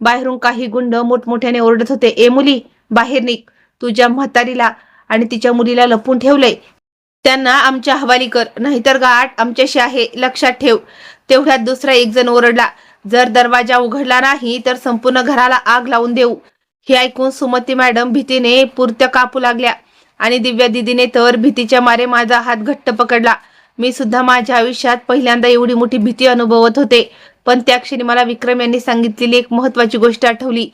बाहेरून काही गुंड मोठमोठ्याने ओरडत होते, ए मुली, बाहेर निघ. तुझ्या म्हातारीला आणि तिच्या मुलीला लपून ठेवलंय. त्यांना आमच्या हवाली कर, नाहीतर गाठ आमच्याशी आहे, लक्षात ठेव. तेवढ्यात दुसरा एक जण ओरडला, जर दरवाजा उघडला नाही तर संपूर्ण घराला आग लावून देऊ. हे ऐकून सुमती मॅडम भीतीने पुरत्या कापू लागल्या आणि दिव्या दिदीने तर भीतीच्या मारे माझा हात घट्ट पकडला. मी सुद्धा माझ्या आयुष्यात पहिल्यांदा एवढी मोठी भीती अनुभवत होते. पण त्या क्षणी मला विक्रम यांनी सांगितलेली एक महत्वाची गोष्ट आठवली.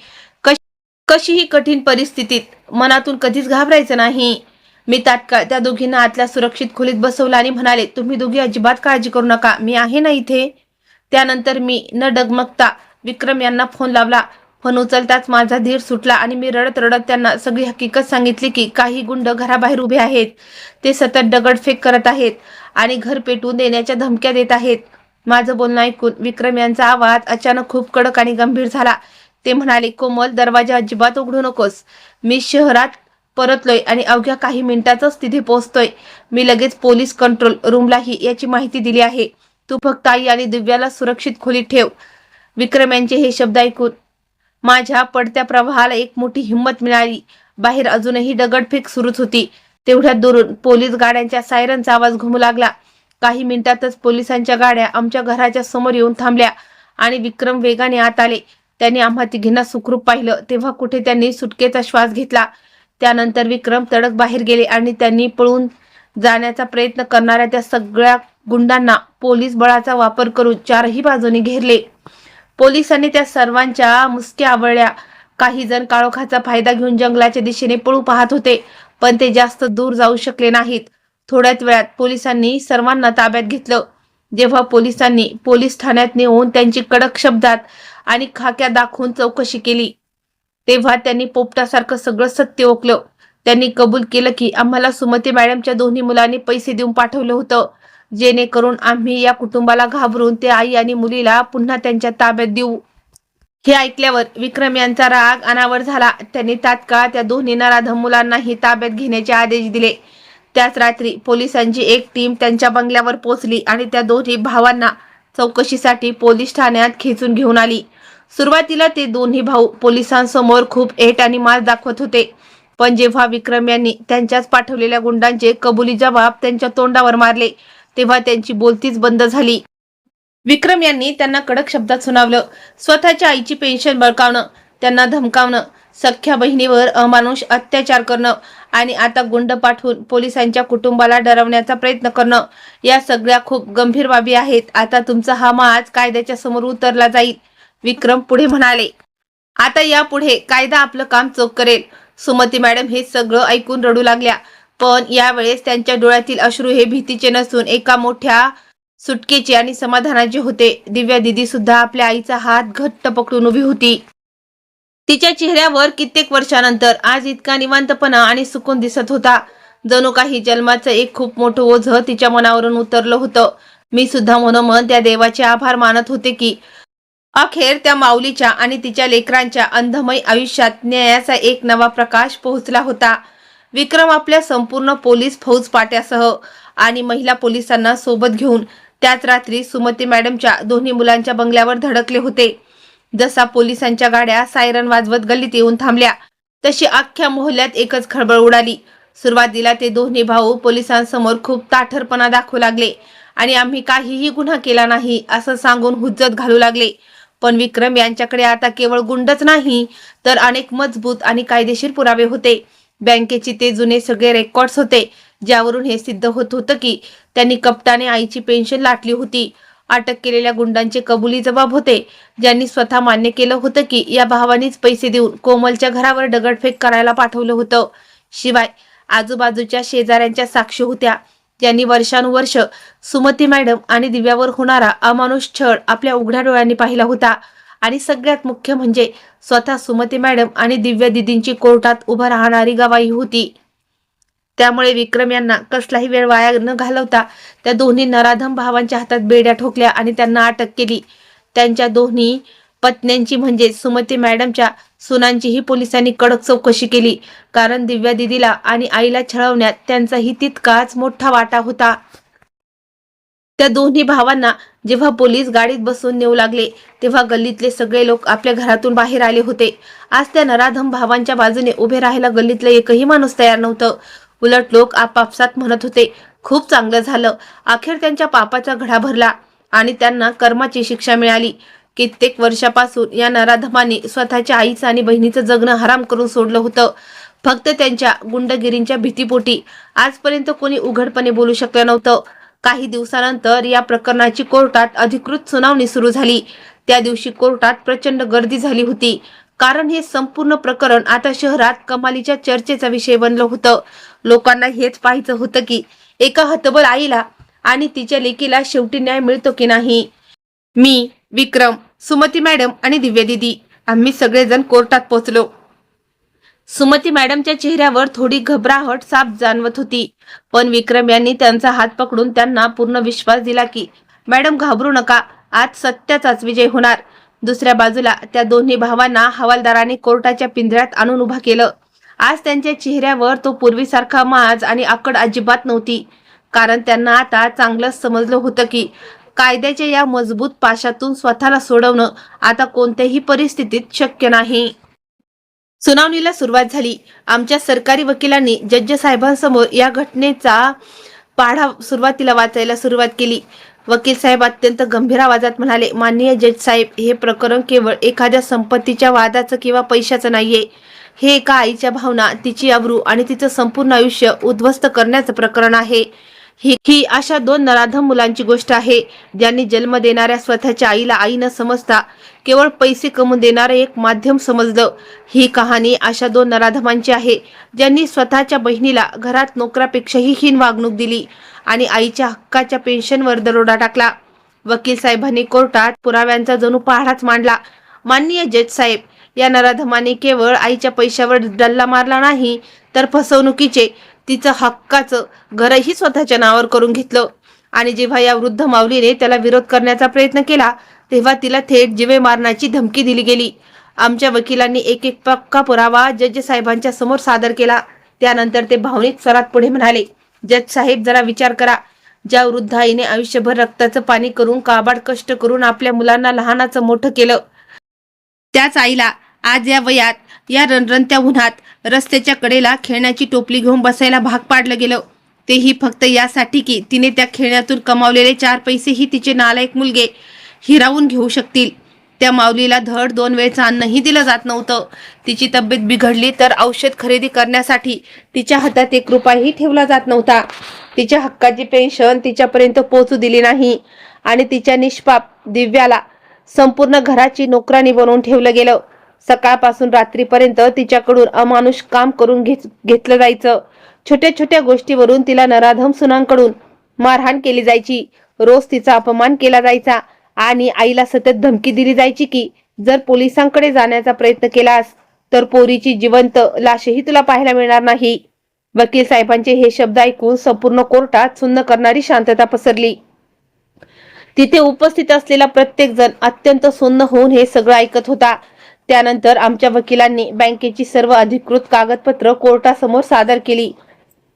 कशीही कठीण परिस्थितीत मनातून कधीच घाबरायचं नाही. मी तात्काळ त्या दोघींना आतल्या सुरक्षित खोलीत बसवलं आणि म्हणाले, तुम्ही दोघी अजिबात काळजी करू नका, मी आहे ना इथे. त्यानंतर मी न डगमगता विक्रम यांना फोन लावला. फोन उचलताच माझा धीर सुटला आणि मी रडत रडत त्यांना सगळी हकीकत सांगितली की काही गुंड घराबाहेर उभे आहेत. ते सतत दगडफेक करत आहेत आणि घर पेटवून देण्याच्या धमक्या देत आहेत. माझं बोलणं ऐकून विक्रम यांचा आवाज अचानक खूप कडक आणि गंभीर झाला. ते म्हणाले, कोमल, दरवाजा अजिबात उघडू नकोस. मी शहरात परतलोय आणि अवघ्या काही मिनिटातच तिथे पोहोचतोय. मी लगेच पोलीस कंट्रोल रूमलाही याची माहिती दिली आहे. तू फक्त आई आणि दिव्याला सुरक्षित खोलीत ठेव. विक्रम यांचे हे शब्द ऐकून माझ्या पडत्या प्रवाहाला एक मोठी हिंमत मिळाली. बाहेर अजूनही दगडफेक सुरूच होती. तेवढ्यात दुरून पोलीस गाड्यांच्या सायरनचा आवाज घुमू लागला. काही मिनिटातच पोलिसांच्या गाड्या आमच्या घराच्या समोर येऊन थांबल्या आणि विक्रम वेगाने आत आले. त्यांनी आम्हा तिघींना सुखरूप पाहिलं तेव्हा कुठे त्यांनी सुटकेचा श्वास घेतला. त्यानंतर विक्रम तडक बाहेर गेले आणि त्यांनी पळून जाण्याचा प्रयत्न करणाऱ्या त्या सगळ्या गुंडांना पोलीस बळाचा वापर करून चारही बाजूनी घेरले. पोलिसांनी त्या सर्वांच्या मुसक्या आवळल्या. काही जण काळोखाचा फायदा घेऊन जंगलाच्या दिशेने पळू पाहत होते, पण ते जास्त दूर जाऊ शकले नाहीत. थोड्याच वेळात पोलिसांनी सर्वांना ताब्यात घेतलं. जेव्हा पोलिसांनी पोलीस ठाण्यात नेऊन त्यांची कडक शब्दात आणि खाक्या दाखवून चौकशी केली, तेव्हा त्यांनी पोपटासारखं सगळं सत्य ओकलं. त्यांनी कबूल केलं की आम्हाला सुमती मॅडमच्या दोन्ही मुलांनी पैसे देऊन पाठवलं होतं, जेणेकरून आम्ही या कुटुंबाला घाबरून ते आई आणि मुलीला पुन्हा त्यांच्या ताब्यात देऊ. हे ऐकल्यावर विक्रम यांचा राग अनावर झाला. त्यांनी तात्काळ त्या दोन्ही नराधम मुलांनाही ताब्यात घेण्याचे आदेश दिले. त्याच रात्री पोलिसांची एक टीम त्यांच्या बंगल्यावर पोहोचली आणि त्या दोन्ही भावांना चौकशीसाठी पोलीस ठाण्यात खेचून घेऊन आली. सुरुवातीला ते दोन्ही भाऊ पोलिसांसमोर खूप ऐट आणि माज दाखवत होते. पण जेव्हा विक्रम यांनी त्यांच्याच पाठवलेल्या गुंडांचे कबुली जबाब त्यांच्या तोंडावर मारले तेव्हा त्यांची बोलतीच बंद झाली. विक्रम यांनी त्यांना कडक शब्दात सुनावलं. स्वतःच्या आईची पेन्शन बळकावणं, त्यांना धमकावणं, सख्ख्या बहिणीवर अमानुष अत्याचार करणं आणि आता गुंड पाठवून पोलिसांच्या कुटुंबाला डरवण्याचा प्रयत्न करणं, या सगळ्या खूप गंभीर बाबी आहेत. आता तुमचा हा माज कायद्याच्या समोर उतरला जाईल. विक्रम पुढे म्हणाले. आता यापुढे कायदा आपलं काम चोख करेल. सुमती मॅडम हे सगळं ऐकून रडू लागल्या. पण यावेळेस त्यांच्या डोळ्यातील अश्रू हे भीतीचे नसून एका मोठ्या सुटकेचे आणि समाधानाचे होते. दिव्या दिदी सुद्धा आपल्या आईचा हात घट्ट पकडून उभी होती. तिच्या चेहऱ्यावर कित्येक वर्षानंतर आज इतका निवांतपणा आणि सुकून दिसत होता. जणू काही जन्माचं एक खूप मोठं ओझं तिच्या मनावरून उतरलं होतं. मी सुद्धा मनोमन त्या देवाचे आभार मानत होते की अखेर त्या माऊलीच्या आणि तिच्या लेकरांच्या अंधमय आयुष्यात न्यायाचा एक नवा प्रकाश पोहोचला होता. विक्रम आपल्या संपूर्ण पोलीस फौजपाट्यासह आणि महिला पोलिसांना सोबत घेऊन त्याच रात्री सुमती मॅडमच्या दोन्ही मुलांच्या बंगल्यावर धडकले होते. जसा पोलिसांच्या गाड्या सायरन वाजवत गल्लीत येऊन थांबल्या तशी अख्ख्या मोहल्ल्यात एकच खळबळ उडाली. सुरुवातीला ते दोन्ही भाऊ पोलिसांसमोर खूप ताठरपणा दाखवू लागले आणि आम्ही काहीही गुन्हा केला नाही असं सांगून हुज्जत घालू लागले. पण विक्रम यांच्याकडे आता केवळ गुंडच नाही तर अनेक मजबूत आणि कायदेशीर पुरावे होते. बँकेचे ते जुने सगळे रेकॉर्ड्स होते ज्यावरून हे सिद्ध होत होतं की त्यांनी कपटाने आईची पेन्शन लाटली होती. अटक केलेल्या गुंडांचे कबुली जबाब होते ज्यांनी स्वतः मान्य केलं होतं की या भावानीच पैसे देऊन कोमलच्या घरावर दगडफेक करायला पाठवलं होतं. शिवाय आजूबाजूच्या शेजाऱ्यांच्या साक्षी होत्या ज्यांनी वर्षानुवर्ष सुमती मॅडम आणि दिव्यावर होणारा अमानुष छळ आपल्या उघड्या डोळ्यांनी पाहिला होता. आणि सगळ्यात मुख्य म्हणजे स्वतः सुमती मॅडम आणि दिव्या दिदींची कोर्टात उभं राहणारी गवाही होती. त्यामुळे विक्रम यांना कसलाही वेळ वाया न घालवता त्या दोन्ही नराधम भावांच्या हातात बेड्या ठोकल्या आणि त्यांना अटक केली. त्यांच्या दोन्ही पत्न्यांची म्हणजे सुमती मॅडमच्या सुनांचीही पोलिसांनी कडक चौकशी केली कारण दिव्या दिदीला आणि आईला छळवण्यात त्यांचाही तितकाच मोठा वाटा होता. त्या दोन्ही भावांना जेव्हा पोलीस गाडीत बसून नेऊ लागले तेव्हा गल्लीतले सगळे लोक आपल्या घरातून बाहेर आले होते. आज त्या नराधम भावांच्या बाजूने उभे राहायला गल्लीतलं एकही माणूस तयार नव्हतं. उलट लोक आपापसात म्हणत होते, खूप चांगलं झालं, अखेर त्यांच्या पापाचा घडा भरला आणि त्यांना कर्माची शिक्षा मिळाली. कित्येक वर्षापासून या नराधमांनी स्वतःच्या आईचं आणि बहिणीचं जगणं हराम करून सोडलं होतं. फक्त त्यांच्या गुंडगिरींच्या भीतीपोटी आजपर्यंत कोणी उघडपणे बोलू शकलं नव्हतं. काही दिवसानंतर या प्रकरणाची कोर्टात अधिकृत सुनावणी सुरू झाली. त्या दिवशी कोर्टात प्रचंड गर्दी झाली होती कारण हे संपूर्ण प्रकरण आता शहरात कमालीच्या चर्चेचा विषय बनलं होतं. लोकांना हेच पाहायचं होतं की एका हतबल आईला आणि तिच्या लेकीला शेवटी न्याय मिळतो की नाही. मी, विक्रम, सुमती मॅडम आणि दिव्या दिदी आम्ही सगळेजण कोर्टात पोहोचलो. सुमती मॅडमच्या चेहऱ्यावर थोडी घबराहट साफ जाणवत होती पण विक्रम यांनी त्यांचा हात पकडून त्यांना पूर्ण विश्वास दिला की मॅडम घाबरू नका, आज सत्याचाच विजय होणार. दुसऱ्या बाजूला त्या दोन्ही भावांना हवालदाराने कोर्टाच्या पिंजऱ्यात आणून उभा केलं. आज त्यांच्या चेहऱ्यावर तो पूर्वीसारखा माज आणि आकड अजिबात नव्हती कारण त्यांना आता चांगलंच समजलं होतं की कायद्याच्या या मजबूत पाशातून स्वतःला सोडवणं आता कोणत्याही परिस्थितीत शक्य नाही. सुनावणीला सुरुवात झाली. आमच्या सरकारी वकिलांनी जज साहेबांसमोर या घटनेचा पाढा सुरुवातीला वाचायला सुरुवात केली. वकील साहेब अत्यंत गंभीर आवाजात म्हणाले, माननीय जज साहेब, हे प्रकरण केवळ एखाद्या संपत्तीच्या वादाचं किंवा पैशाचं नाहीये. हे एका आईच्या भावना, तिची अब्रू आणि तिचं संपूर्ण आयुष्य उद्ध्वस्त करण्याचं प्रकरण आहे. ही अशा दोन नराधम मुलांची गोष्ट आहे ज्यांनी जन्म देणाऱ्या स्वतःच्या आईला आई न समजता केवळ पैसे कमवून देणारे एक माध्यम समजलं. ही कहाणी अशा दोन नराधमांची आहे ज्यांनी स्वतःच्या बहिणीला घरात नोकरापेक्षाही हीन वागणूक दिली आणि आईच्या हक्काच्या पेन्शनवर दरोडा टाकला. वकील साहेबांनी कोर्टात पुराव्यांचा जणू पहाडाच मांडला. माननीय जज साहेब, या नराधमाने केवळ आईच्या पैशावर डल्ला मारला नाही तर फसवणुकीचे, तिचं हक्काचं घरही स्वतःच्या नावावर करून घेतलं. आणि जेव्हा या वृद्ध माऊलीने त्याला विरोध करण्याचा प्रयत्न केला तेव्हा तिला थेट जीवे मारण्याची धमकी दिली गेली. आमच्या वकिलांनी एक एक पक्का पुरावा जज साहेबांच्या समोर सादर केला. त्यानंतर ते भावनिक स्वरात पुढे म्हणाले, जज साहेब, जरा विचार करा. ज्या वृद्ध आईने आयुष्यभर रक्ताचं पाणी करून काबाड कष्ट करून आपल्या मुलांना लहानाचं मोठं केलं, त्याच आईला आज या वयात या रणरणत्या उन्हात रस्त्याच्या कडेला खेळण्याची टोपली घेऊन बसायला भाग पाडलं गेलं, तेही फक्त यासाठी की तिने त्या खेळण्यातून कमावलेले 4 पैसेही तिचे नालायक मुलगे हिरावून घेऊ शकतील. त्या माऊलीला धड 2 वेळचं अन्नही दिलं जात नव्हतं. तिची तब्येत बिघडली तर औषध खरेदी करण्यासाठी तिच्या हातात 1 रुपयाही ठेवला जात नव्हता. तिच्या हक्काची पेन्शन तिच्यापर्यंत पोहोचू दिली नाही आणि तिच्या निष्पाप दिव्याला संपूर्ण घराची नोकरानी बनवून ठेवलं गेलं. सकाळपासून रात्रीपर्यंत तिच्याकडून अमानुष काम करून घेतलं जायचं. छोट्या छोट्या गोष्टीवरून तिला नराधम सुनांकडून मारहाण केली जायची. रोज तिचा अपमान केला जायचा आणि आईला सतत धमकी दिली जायची की जर पोलिसांकडे जाण्याचा प्रयत्न केलास तर पोरीची जिवंत लाशही तुला पाहायला मिळणार नाही. वकील साहेबांचे हे शब्द ऐकून संपूर्ण कोर्टात सुन्न करणारी शांतता पसरली. तिथे उपस्थित असलेला प्रत्येक जण अत्यंत सुन्न होऊन हे सगळं ऐकत होता. त्यानंतर आमच्या वकिलांनी बँकेची सर्व अधिकृत कागदपत्र कोर्टासमोर सादर केली,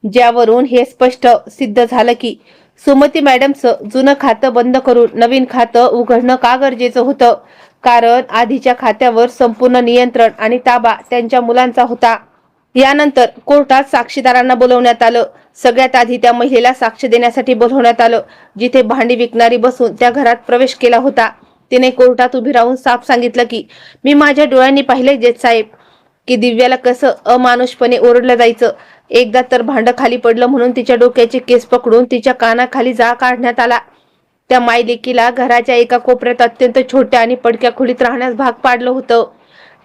ज्यावरून हे स्पष्ट सिद्ध झालं की सुमती मॅडमचं जुनं खातं बंद करून नवीन खातं उघडणं का गरजेचं होतं, कारण आधीच्या खात्यावर संपूर्ण नियंत्रण आणि ताबा त्यांच्या मुलांचा होता. यानंतर कोर्टात साक्षीदारांना बोलवण्यात आलं. सगळ्यात आधी त्या महिलेला साक्ष देण्यासाठी बोलवण्यात आलं, जिथे भांडी विकणारी बसून त्या घरात प्रवेश केला होता. तिने कोर्टात उभी राहून साफ सांगितलं की मी माझ्या डोळ्यांनी पाहिलंय जज साहेब की दिव्याला कसं अमानुषपणे ओरडलं जायचं. एकदा तर भांडं खाली पडलं म्हणून तिच्या डोक्याचे केस पकडून तिच्या कानाखाली जा काढण्यात आला. त्या मायलेकीला घराच्या एका कोपऱ्यात अत्यंत छोट्या आणि पडक्या खोलीत राहण्यास भाग पाडलं होतं.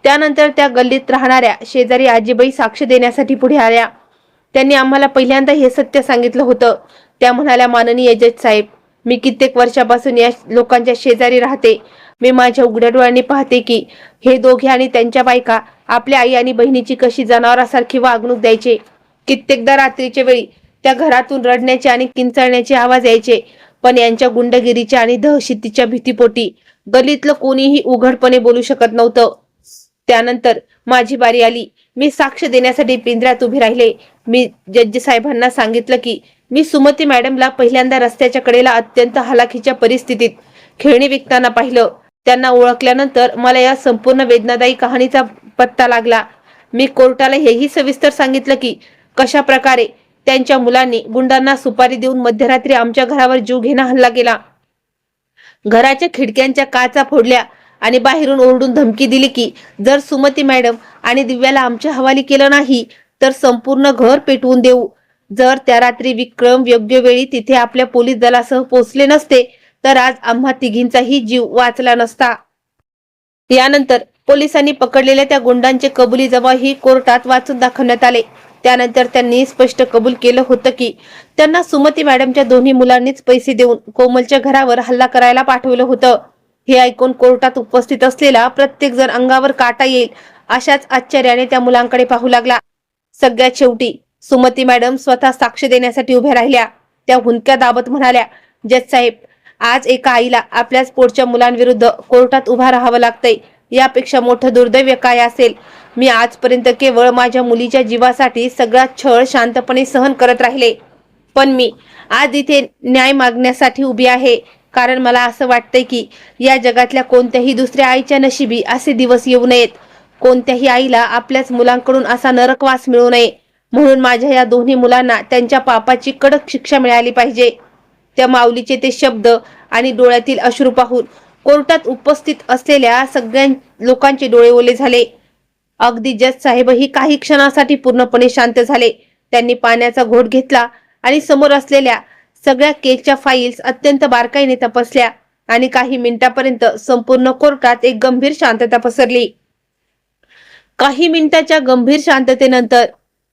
त्यानंतर त्या गल्लीत राहणाऱ्या शेजारी आजीबाई साक्ष देण्यासाठी पुढे आल्या. त्यांनी आम्हाला पहिल्यांदा हे सत्य सांगितलं होतं. त्या म्हणाल्या, माननीय जज साहेब, मी कित्येक वर्षापासून या लोकांच्या शेजारी राहते. मी माझ्या उघड्या डोळ्यांनी पाहते की हे दोघे आणि त्यांच्या बायका आपल्या आई आणि बहिणीची कशी जनावरासारखी वागणूक द्यायचे. कित्येकदा रात्रीच्या वेळी त्या घरातून रडण्याचे आणि किंचाळण्याचे आवाज यायचे, पण यांच्या गुंडगिरीच्या आणि दहशतीच्या भीतीपोटी गल्लीतलं कोणीही उघडपणे बोलू शकत नव्हतं. त्यानंतर माझी बारी आली. मी साक्ष देण्यासाठी पिंजऱ्यात उभे राहिले. मी जज साहेबांना सांगितलं की मी सुमती मॅडमला पहिल्यांदा रस्त्याच्या कडेला अत्यंत हलाखीच्या परिस्थितीत खेळणी विकताना पाहिलं. त्यांना ओळखल्यानंतर मला या संपूर्ण वेदनादायी कहाणीचा पत्ता लागला. मी कोर्टाला हेही सविस्तर सांगितलं की कशा प्रकारे त्यांच्या मुलांनी गुंडांना सुपारी देऊन मध्यरात्री आमच्या घरावर जीव घेणा हल्ला केला. घराच्या खिडक्यांच्या काचा फोडल्या आणि बाहेरून ओरडून धमकी दिली की जर सुमती मॅडम आणि दिव्याला आमच्या हवाली केलं नाही तर संपूर्ण घर पेटवून देऊ. जर त्या रात्री विक्रम योग्य वेळी तिथे आपल्या पोलीस दलासह पोहोचले नसते तर आज आम्हा तिघींचाही जीव वाचला नसता. यानंतर पोलिसांनी पकडलेल्या त्या गुंडांचे कबुली जबाबही कोर्टात वाचून दाखवण्यात आले. त्यानंतर त्यांनी स्पष्ट कबूल केलं होतं की त्यांना सुमती मॅडमच्या दोन्ही मुलांनीच पैसे देऊन कोमलच्या घरावर हल्ला करायला पाठवलं होतं. हे ऐकून कोर्टात उपस्थित असलेला प्रत्येक जण अंगावर काटा येईल अशाच आश्चर्याने त्या मुलांकडे पाहू लागला. सगळ्यात शेवटी सुमती मॅडम स्वतः साक्ष देण्यासाठी उभ्या राहिल्या. त्या हुंदक्या दाबत म्हणाल्या, जज साहेब, आज एका आईला आपल्याच पोटच्या मुलांविरुद्ध कोर्टात उभा राहावं लागतंय. यापेक्षा मोठं दुर्दैव काय असेल. मी आजपर्यंत केवळ माझ्या मुलीच्या जीवासाठी सगळा छळ शांतपणे सहन करत राहिले, पण मी आज इथे न्याय मागण्यासाठी उभी आहे. कारण मला असं वाटतंय की या जगातल्या कोणत्याही दुसऱ्या आईच्या नशिबी असे दिवस येऊ नयेत. कोणत्याही आईला आपल्याच मुलांकडून असा नरकवास मिळू नये. म्हणून माझ्या या दोन्ही मुलांना त्यांच्या पापाची कडक शिक्षा मिळाली पाहिजे. त्या माऊलीचे ते शब्द आणि डोळ्यातील अश्रू पाहून कोर्टात उपस्थित असलेल्या सगळ्या लोकांचे डोळे ओले झाले. अगदी जज साहेबही काही क्षणासाठी पूर्णपणे शांत झाले. त्यांनी पाण्याचा घोट घेतला आणि समोर असलेल्या सगळ्या केसच्या फाईल्स अत्यंत बारकाईने तपासल्या आणि काही मिनिटापर्यंत संपूर्ण कोर्टात एक गंभीर शांतता पसरली. काही मिनिटाच्या गंभीर शांततेनंतर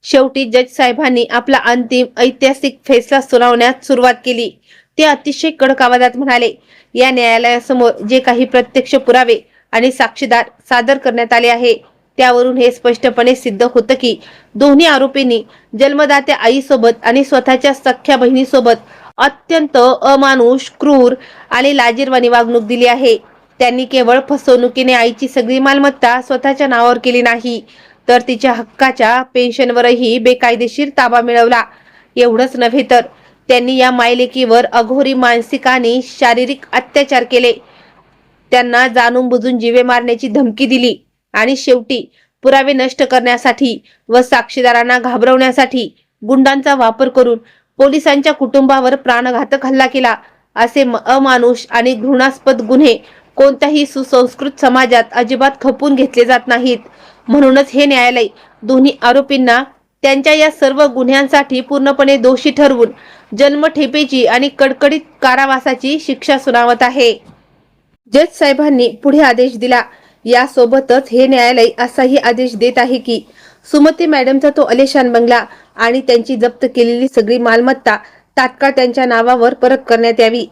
शेवटी जज साहेबांनी आपला अंतिम ऐतिहासिक फैसला सुनावण्यास सुरुवात केली. ते अतिशय कडक आवाजात म्हणाले, या न्यायालयासमोर जे काही प्रत्यक्ष पुरावे आणि साक्षीदार सादर करण्यात आले आहे त्यावरून हे स्पष्टपणे सिद्ध होतं की दोन्ही आरोपींनी जन्मदात्या आईसोबत आणि स्वतःच्या सख्ख्या बहिणीसोबत अत्यंत अमानुष, क्रूर आणि लाजिरवाणी वागणूक दिली आहे. त्यांनी केवळ फसवणुकीने आईची सगळी मालमत्ता स्वतःच्या नावावर केली नाही, तर तिच्या हक्काच्या पेन्शनवरही बेकायदेशीर ताबा मिळवला. एवढंच नव्हे तर त्यांनी या मायलेकीवर अघोरी मानसिक आणि शारीरिक अत्याचार केले. त्यांना जाणून बुजून जीवे मारण्याची धमकी दिली आणि शेवटी पुरावे नष्ट करण्यासाठी व साक्षीदारांना घाबरवण्यासाठी गुंडांचा वापर करून पोलिसांच्या कुटुंबावर प्राणघातक हल्ला केला. असे अमानुष आणि घृणास्पद गुन्हे कोणत्याही सुसंस्कृत समाजात अजिबात खपून घेतले जात नाहीत. म्हणूनच हे न्यायालय दोन्ही आरोपींना त्यांच्या या सर्व गुन्ह्यांसाठी पूर्णपणे दोषी ठरवून जन्मठेपेची आणि कडकडीत कारावासाची शिक्षा सुनावत आहे. जज साहेबांनी पुढे आदेश दिला. यासोबतच हे न्यायालय असाही आदेश देत आहे की सुमती मॅडमचा तो आलिशान बंगला आणि त्यांची जप्त केलेली सगळी मालमत्ता तात्काळ त्यांच्या नावावर परत करण्यात यावी.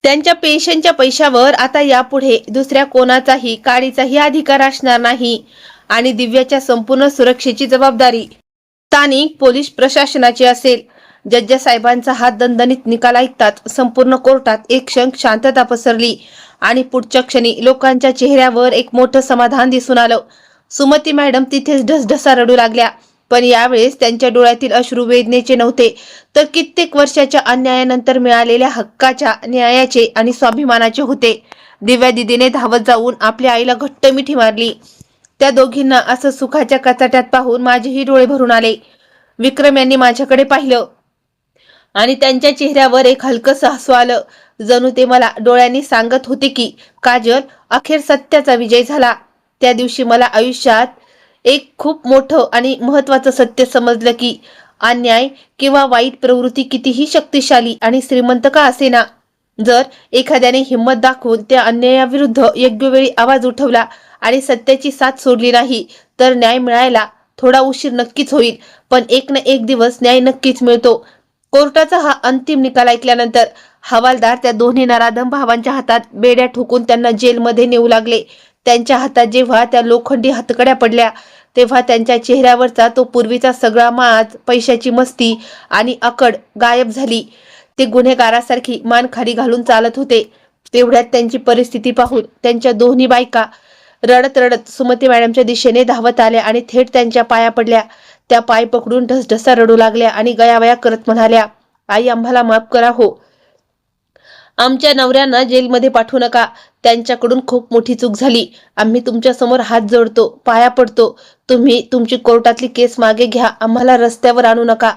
त्यांच्या पेन्शनच्या पैशावर आता यापुढे दुसऱ्या कोणाचाही काडीचाही अधिकार असणार नाही आणि दिव्याच्या संपूर्ण सुरक्षेची जबाबदारी स्थानिक पोलीस प्रशासनाची असेल. जज साहेबांचा हा दणदणीत निकाल ऐकताच संपूर्ण कोर्टात एक क्षण शांतता पसरली आणि पुढच्या क्षणी लोकांच्या चेहऱ्यावर एक मोठं समाधान दिसून आलं. सुमती मॅडम तिथेच ढसढसा रडू लागल्या, पण यावेळेस त्यांच्या डोळ्यातील अश्रू वेदनेचे नव्हते, तर कित्येक वर्षाच्या अन्यायानंतर मिळालेल्या हक्काच्या, न्यायाचे आणि स्वाभिमानाचे होते. दिव्या दिदीने धावत जाऊन आपल्या आईला घट्ट मिठी मारली. त्या दोघींना असं सुखाच्या कचाट्यात पाहून माझेही डोळे भरून आले. विक्रम यांनी माझ्याकडे पाहिलं आणि त्यांच्या चेहऱ्यावर एक हलकंसं हसू आलं. जणू ते मला डोळ्यांनी सांगत होते की काजल, अखेर सत्याचा विजय झाला. त्या दिवशी मला आयुष्यात एक खूप मोठं आणि महत्त्वाचं सत्य समजलं की अन्याय किंवा वाईट प्रवृत्ती कितीही शक्तिशाली आणि श्रीमंत का असेना, जर एखाद्याने हिंमत दाखवून त्या अन्यायाविरुद्ध योग्य वेळी आवाज उठवला आणि सत्याची साथ सोडली नाही तर न्याय मिळायला थोडा उशीर नक्कीच होईल, पण एक ना एक दिवस न्याय नक्कीच मिळतो. कोर्टाचा हा अंतिम निकाल ऐकल्यानंतर हवालदार त्या दोन्ही नराधम भावांच्या हातात बेड्या ठोकून त्यांना जेलमध्ये नेऊ लागले. त्यांच्या हातात जेव्हा त्या लोखंडी हातकड्या पडल्या तेव्हा त्यांच्या चेहऱ्यावरचा तो पूर्वीचा सगळा माज, पैशाची मस्ती आणि अकड गायब झाली. ते गुन्हेगारासारखी मान खाली घालून चालत होते. तेवढ्यात त्यांची परिस्थिती पाहून त्यांच्या दोन्ही बायका रडत रडत सुमती मॅडमच्या दिशेने धावत आल्या आणि थेट त्यांच्या पाया पडल्या. त्या पाय पकडून ढसढसा रडू लागल्या आणि गयावया करत म्हणाल्या, आई, आम्हाला माफ करा हो. आमच्या नवऱ्यांना जेलमध्ये पाठवू नका. त्यांच्याकडून खूप मोठी चूक झाली. आम्ही तुमच्या समोर हात जोडतो, पाया पडतो. तुम्ही तुमची कोर्टातली केस मागे घ्या. आम्हाला रस्त्यावर आणू नका.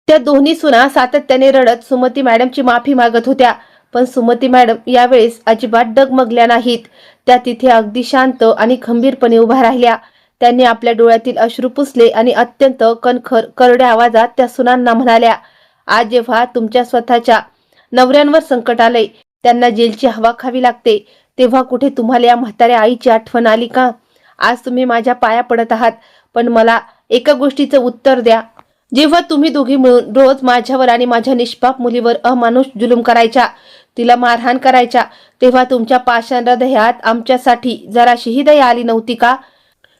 त्या दोन्ही सुना सातत्याने रडत सुमती मॅडमची माफी मागत होत्या, पण सुमती मॅडम यावेळेस अजिबात डगमगल्या नाहीत. त्या तिथे अगदी शांत आणि खंबीरपणे उभ्या राहिल्या. त्यांनी आपल्या डोळ्यातील अश्रू पुसले आणि अत्यंत कणखर, करड्या आवाजात त्या सुनांना म्हणाल्या, आज जेव्हा तुमच्या स्वतःच्या नवऱ्यांवर संकट आलंय, त्यांना जेलची हवा खावी लागते, तेव्हा कुठे तुम्हाला या म्हाताऱ्या आईची आठवण आली का? आज तुम्ही माझ्या पाया पडत आहात, पण मला एका गोष्टीचं उत्तर द्या. जेव्हा तुम्ही दोघी मिळून रोज माझ्यावर आणि माझ्या निष्पाप मुलीवर अमानुष जुलूम करायच्या, तिला मारहाण करायच्या, तेव्हा तुमच्या पाषाण हृदयात आमच्यासाठी जराशीही दया आली नव्हती का?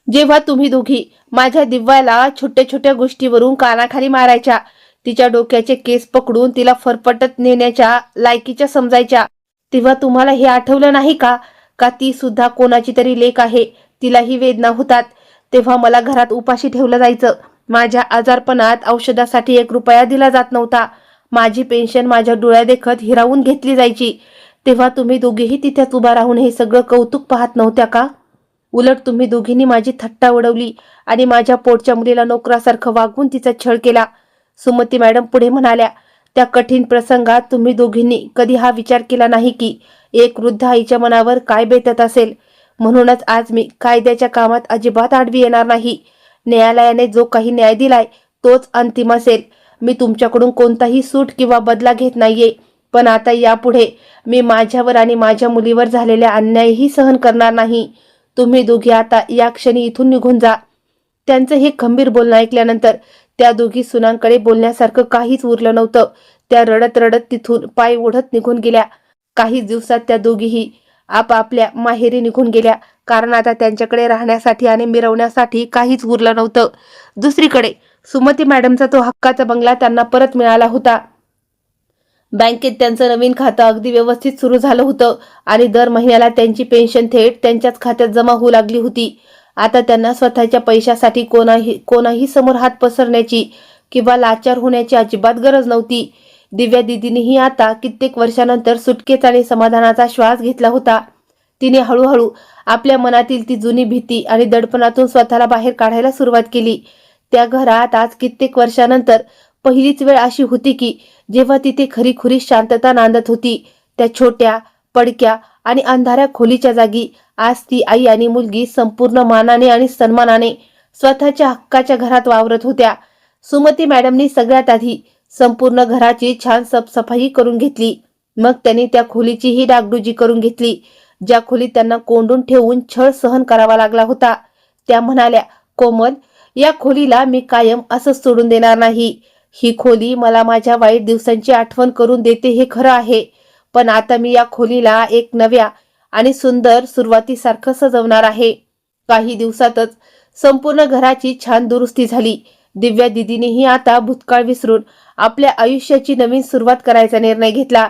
जेव्हा तुम्ही दोघी माझ्या दिव्याला छोट्या छोट्या गोष्टीवरून कानाखाली मारायच्या, तिच्या डोक्याचे केस पकडून तिला फरफटत नेण्याच्या लायकीच्या समजायच्या, तेव्हा तुम्हाला हे आठवलं नाही का ती सुद्धा कोणाची तरी लेक आहे, तिलाही वेदना होतात. तेव्हा मला घरात उपाशी ठेवलं जायचं. माझ्या आजारपणात औषधासाठी 1 रुपया दिला जात नव्हता. माझी पेन्शन माझ्या डोळ्यादेखत हिरावून घेतली जायची. तेव्हा तुम्ही दोघीही तिथेच उभा राहून हे सगळं कौतुक पाहत नव्हत्या का? उलट तुम्ही दोघींनी माझी थट्टा उडवली आणि माझ्या पोटच्या मुलीला नोकरासारखं वागवून तिचा छळ केला. सुमती मॅडम पुढे म्हणाल्या, त्या कठीण प्रसंगात तुम्ही दोघींनी कधी हा विचार केला नाही की एक वृद्ध आईच्या मनावर काय बेतत असेल. म्हणूनच आज मी कायद्याच्या कामात अजिबात आडवी येणार नाही. न्यायालयाने जो काही न्याय दिलाय तोच अंतिम असेल. मी तुमच्याकडून कोणताही सूट किंवा बदला घेत नाहीये, पण आता यापुढे मी माझ्यावर आणि माझ्या मुलीवर झालेल्या अन्यायही सहन करणार नाही. तुम्ही दोघी आता या क्षणी इथून निघून जा. त्यांचं हे खंबीर बोलणं ऐकल्यानंतर त्या दोघी सुनांकडे बोलण्यासारखं काहीच उरलं नव्हतं. त्या रडत रडत तिथून पाय ओढत निघून गेल्या. काही दिवसात त्या दोघीही आपापल्या माहेरी निघून गेल्या, कारण आता त्यांच्याकडे राहण्यासाठी आणि मिरवण्यासाठी काहीच उरलं नव्हतं. दुसरीकडे सुमती मॅडमचा तो हक्काचा बंगला त्यांना परत मिळाला होता. बँकेत त्यांचं नवीन खातं अगदी व्यवस्थित सुरू झालं होतं आणि दर महिन्याला त्यांची पेन्शन थेट त्यांच्याच खात्यात जमा होऊ लागली होती. आता त्यांना स्वतःच्या पैशासाठी कोणाही समोर हात पसरण्याची किंवा लाचार होण्याची अजिबात गरज नव्हती. दिव्या दिदीनेही आता कित्येक वर्षानंतर सुटकेचा आणि समाधानाचा श्वास घेतला होता. तिने हळूहळू आपल्या मनातील ती जुनी भीती आणि दडपणातून स्वतःला बाहेर काढायला सुरुवात केली. त्या घरात आज कित्येक वर्षानंतर पहिलीच वेळ अशी होती की जेव्हा तिथे खरीखुरी शांतता नांदत होती. त्या छोट्या, पडक्या आणि अंधाऱ्या खोलीच्या जागी आज ती आई आणि मुलगी संपूर्ण मानाने आणि सन्मानाने स्वतःच्या हक्काच्या घरात वावरत होत्या. सुमती मॅडमनी सगळ्यात आधी संपूर्ण घराची छान साफसफाई करून घेतली. मग त्यांनी त्या खोलीचीही डागडुजी करून घेतली, ज्या खोलीत त्यांना कोंडून ठेवून छळ सहन करावा लागला होता. त्या म्हणाल्या, कोमल, या खोलीला मी कायम असंच सोडून देणार नाही. ही खोली मला माझ्या वाईट दिवसांची आठवण करून देते हे खरं आहे, पण आता मी या खोलीला एक नव्या आणि सुंदर सुरुवातीसारखं सजवणार आहे. काही दिवसातच संपूर्ण घराची छान दुरुस्ती झाली. दिव्या दिदीनेही आता भूतकाळ विसरून आपल्या आयुष्याची नवीन सुरुवात करायचा निर्णय घेतला.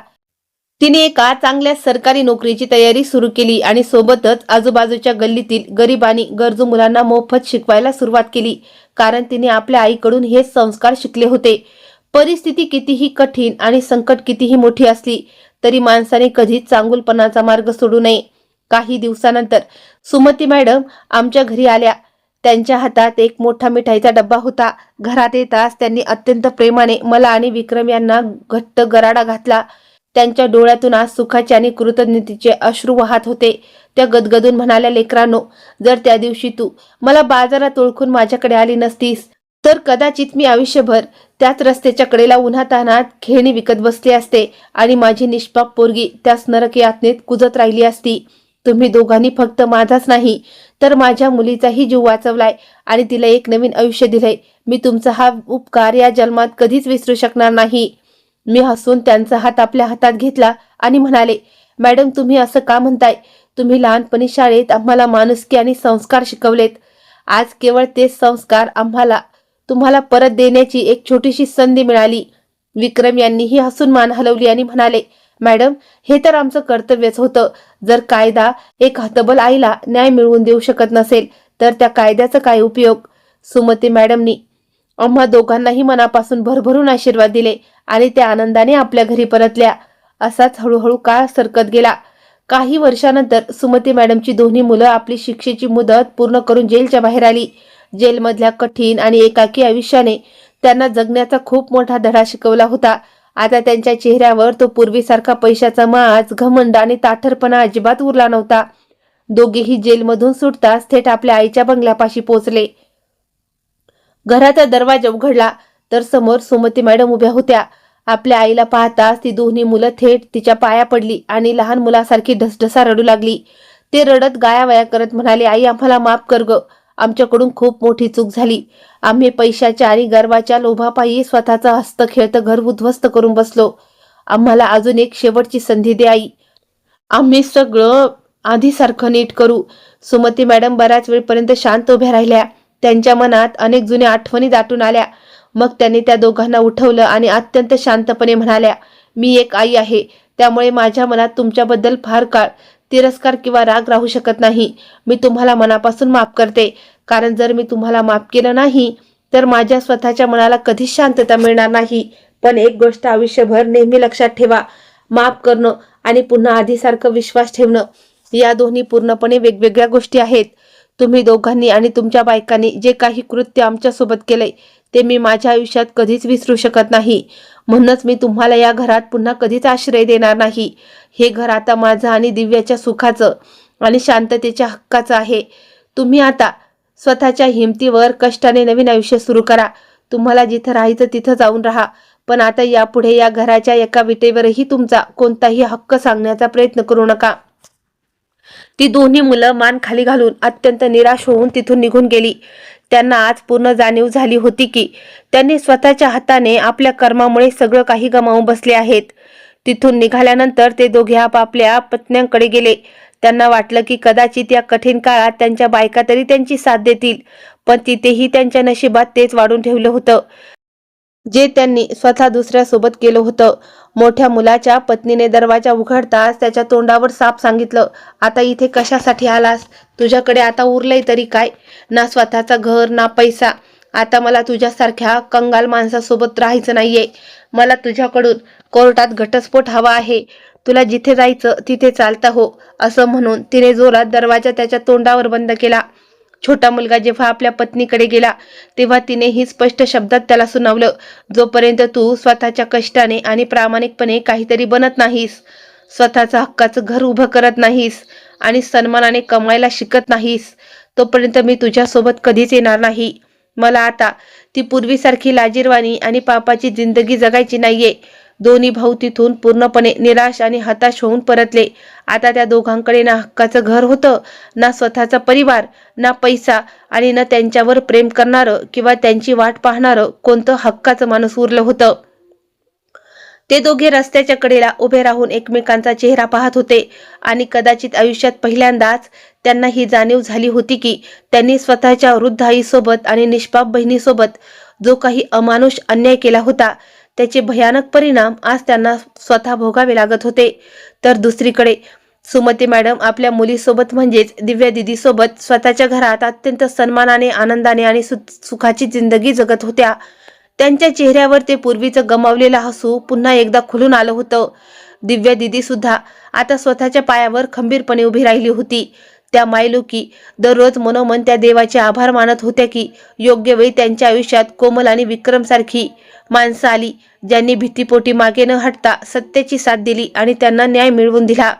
तिने एका चांगल्या सरकारी नोकरीची तयारी सुरू केली आणि सोबतच आजूबाजूच्या गल्लीतील गरीब आणि गरजू मुलांना मोफत शिकवायला सुरुवात केली, कारण तिने आपल्या आईकडून हे संस्कार शिकले होते. परिस्थिती कितीही कठीण आणि संकट कितीही मोठी असली तरी माणसाने कधीच चांगुलपणाचा मार्ग सोडू नये. काही दिवसानंतर सुमती मॅडम आमच्या घरी आल्या. त्यांच्या हातात एक मोठा मिठाईचा डब्बा होता. घरात येताच त्यांनी अत्यंत प्रेमाने मला आणि विक्रम यांना घट्ट गराडा घातला. त्यांच्या डोळ्यातून आज सुखाचे आणि कृतज्ञतेचे अश्रू वाहत होते. त्या गदगदून म्हणाल्या, लेकरांनो, जर त्या दिवशी तू मला बाजारात ओळखून माझ्याकडे आली नसतीस तर कदाचित मी आयुष्यभर त्याच रस्त्याच्या कडेला उन्हातान्हात खेळणी विकत बसले असते आणि माझी निष्पाप पोरगी त्याच नरक यातनेत कुजत राहिली असती. तुम्ही दोघांनी फक्त माझाच नाही तर माझ्या मुलीचाही जीव वाचवलाय आणि तिला एक नवीन आयुष्य दिलंय. मी तुमचा हा उपकार या जन्मात कधीच विसरू शकणार नाही. मी हसून त्यांचा हात आपल्या हातात घेतला आणि म्हणाले, मॅडम, तुम्ही असं का म्हणताय? तुम्ही लहानपणी शाळेत आम्हाला माणुसकी आणि संस्कार शिकवलेत. आज केवळ तेच संस्कार आम्हाला तुम्हाला परत देण्याची एक छोटीशी संधी मिळाली. विक्रम यांनीही हसून मान हलवली आणि म्हणाले, मॅडम, हे तर आमचं कर्तव्यच होतं. जर कायदा एक हतबल आईला न्याय मिळवून देऊ शकत नसेल तर त्या कायद्याचा काय उपयोग? सुमती मॅडमनी आम्हा दोघांनाही मनापासून भरभरून आशीर्वाद दिले आणि त्या आनंदाने आपल्या घरी परतल्या. असाच हळूहळू काळ सरकत गेला. काही वर्षानंतर सुमती मॅडमची दोन्ही मुलं आपली शिक्षेची मुदत पूर्ण करून जेलच्या बाहेर आली. जेलमधल्या कठीण आणि एकाकी आयुष्याने त्यांना जगण्याचा खूप मोठा धडा शिकवला होता. आता त्यांच्या चेहऱ्यावर तो पूर्वीसारखा पैशाचा माज, घमंड आणि ताठरपणा अजिबात उरला नव्हता. दोघेही जेलमधून सुटताच थेट आपल्या आईच्या बंगल्यापाशी पोहोचले. घराचा दरवाजा उघडला तर समोर सुमती मॅडम उभ्या होत्या. आपल्या आईला पाहताच ती दोन्ही मुलं थेट तिच्या पाया पडली आणि लहान मुलासारखी ढसढसा रडू लागली. ते रडत गायावाया करत म्हणाले, आई, आम्हाला माफ कर ग. आमच्याकडून खूप मोठी चूक झाली. आम्ही पैशाच्या आणि गर्वाच्या लोभापायी स्वतःचं हस्त खेळतं घर उद्ध्वस्त करून बसलो. आम्हाला अजून एक शेवटची संधी दे आई. आम्ही सगळं आधीसारखं नीट करू. सुमती मॅडम बऱ्याच वेळपर्यंत शांत उभ्या राहिल्या. त्यांच्या मनात अनेक जुन्या आठवणी दाटून आल्या. मग त्यांनी त्या दोघांना उठवलं आणि अत्यंत शांतपणे म्हणाल्या, मी एक आई आहे, त्यामुळे माझ्या मनात तुमच्याबद्दल फार काळ तिरस्कार किंवा राग राहू शकत नाही. मी तुम्हाला मनापासून माफ करते, कारण जर मी तुम्हाला माफ केलं नाही तर माझ्या स्वतःच्या मनाला कधीच शांतता मिळणार नाही. पण एक गोष्ट आयुष्यभर नेहमी लक्षात ठेवा, माफ करणं आणि पुन्हा आधीसारखं विश्वास ठेवणं या दोन्ही पूर्णपणे वेगवेगळ्या गोष्टी आहेत. तुम्ही दोघांनी आणि तुमच्या बायकांनी जे काही कृत्य आमच्यासोबत केलंय ते मी माझ्या आयुष्यात कधीच विसरू शकत नाही. म्हणूनच मी तुम्हाला या घरात पुन्हा कधीच आश्रय देणार नाही. हे घर आता माझं आणि दिव्याच्या सुखाचं आणि शांततेच्या हक्काचं आहे. तुम्ही आता स्वतःच्या हिमतीवर कष्टाने नवीन आयुष्य सुरू करा. तुम्हाला जिथं राहायचं तिथं जाऊन राहा, पण आता यापुढे या घराच्या एका विटेवरही तुमचा कोणताही हक्क सांगण्याचा प्रयत्न करू नका. ती दोन्ही मुलं मान खाली घालून अत्यंत निराश होऊन तिथून निघून गेली. त्यांना आज पूर्ण जाणीव झाली होती की त्यांनी स्वतःच्या हाताने आपल्या कर्मामुळे सगळं काही गमावून बसले आहेत. तिथून निघाल्यानंतर ते दोघे आपापल्या पत्न्यांकडे गेले. त्यांना वाटलं की कदाचित या कठीण काळात त्यांच्या बायका तरी त्यांची साथ देतील, पण तिथेही त्यांच्या नशिबात तेच वाढून ठेवलं होतं जे त्यांनी स्वतः दुसऱ्यासोबत केलं होतं. मोठ्या मुलाच्या पत्नीने दरवाजा उघडताच त्याच्या तोंडावर साप सांगितलं, आता इथे कशासाठी आलास? तुझ्याकडे आता उरलंय तरी काय? ना स्वतःचा घर, ना पैसा. आता मला तुझ्यासारख्या कंगाल माणसासोबत राहायचं नाहीये. मला तुझ्याकडून कोर्टात घटस्फोट हवा आहे. तुला जिथे जायचं तिथे चालता हो, असं म्हणून तिने जोरात दरवाजा त्याच्या तोंडावर बंद केला. छोटा मुलगा जेव्हा आपल्या पत्नीकडे गेला तेव्हा तिनेही स्पष्ट शब्दात त्याला सुनावलं, जोपर्यंत तू स्वतःच्या कष्टाने आणि प्रामाणिकपणे काहीतरी बनत नाहीस, स्वतःचं हक्काचं घर उभं करत नाहीस आणि सन्मानाने कमायला शिकत नाहीस, तोपर्यंत मी तुझ्यासोबत कधीच येणार नाही. मला आता ती पूर्वीसारखी लाजिरवाणी आणि पापाची जिंदगी जगायची नाहीये. दोन्ही भाऊ तिथून पूर्णपणे निराश आणि हताश होऊन परतले. आता त्या दोघांकडे ना हक्काचं घर होतं, ना स्वतःचा परिवार, ना पैसा आणि न त्यांच्यावर प्रेम करणारं किंवा त्यांची वाट पाहणारं कोणतं हक्काचं माणूस उरलं होतं. ते दोघे रस्त्याच्या कडेला उभे राहून एकमेकांचा चेहरा पाहत होते आणि कदाचित आयुष्यात पहिल्यांदाच त्यांना ही जाणीव झाली होती की त्यांनी स्वतःच्या वृद्ध आईसोबत आणि निष्पाप बहिणीसोबत जो काही अमानुष अन्याय केला होता त्याचे भयानक परिणाम आज त्यांना स्वतः भोगावे लागत होते. तर दुसरीकडे सुमती मॅडम आपल्या मुलीसोबत म्हणजेच दिव्या दिदीसोबत स्वतःच्या घरात अत्यंत सन्मानाने, आनंदाने आणि सुखाची जिंदगी जगत होत्या. त्यांच्या चेहऱ्यावर ते पूर्वीचं गमावलेलं हसू पुन्हा एकदा खुलून आलं होतं. दिव्या दिदी सुद्धा आता स्वतःच्या पायावर खंबीरपणे उभी राहिली होती. त्या मायलोकी दररोज मनोमन त्या देवाचे आभार मानत होत्या की योग्य वेळी त्यांच्या आयुष्यात कोमल आणि विक्रम सारखी माणसं आली, ज्यांनी भीतीपोटी मागे न हटता सत्याची साथ दिली आणि त्यांना न्याय मिळवून दिला.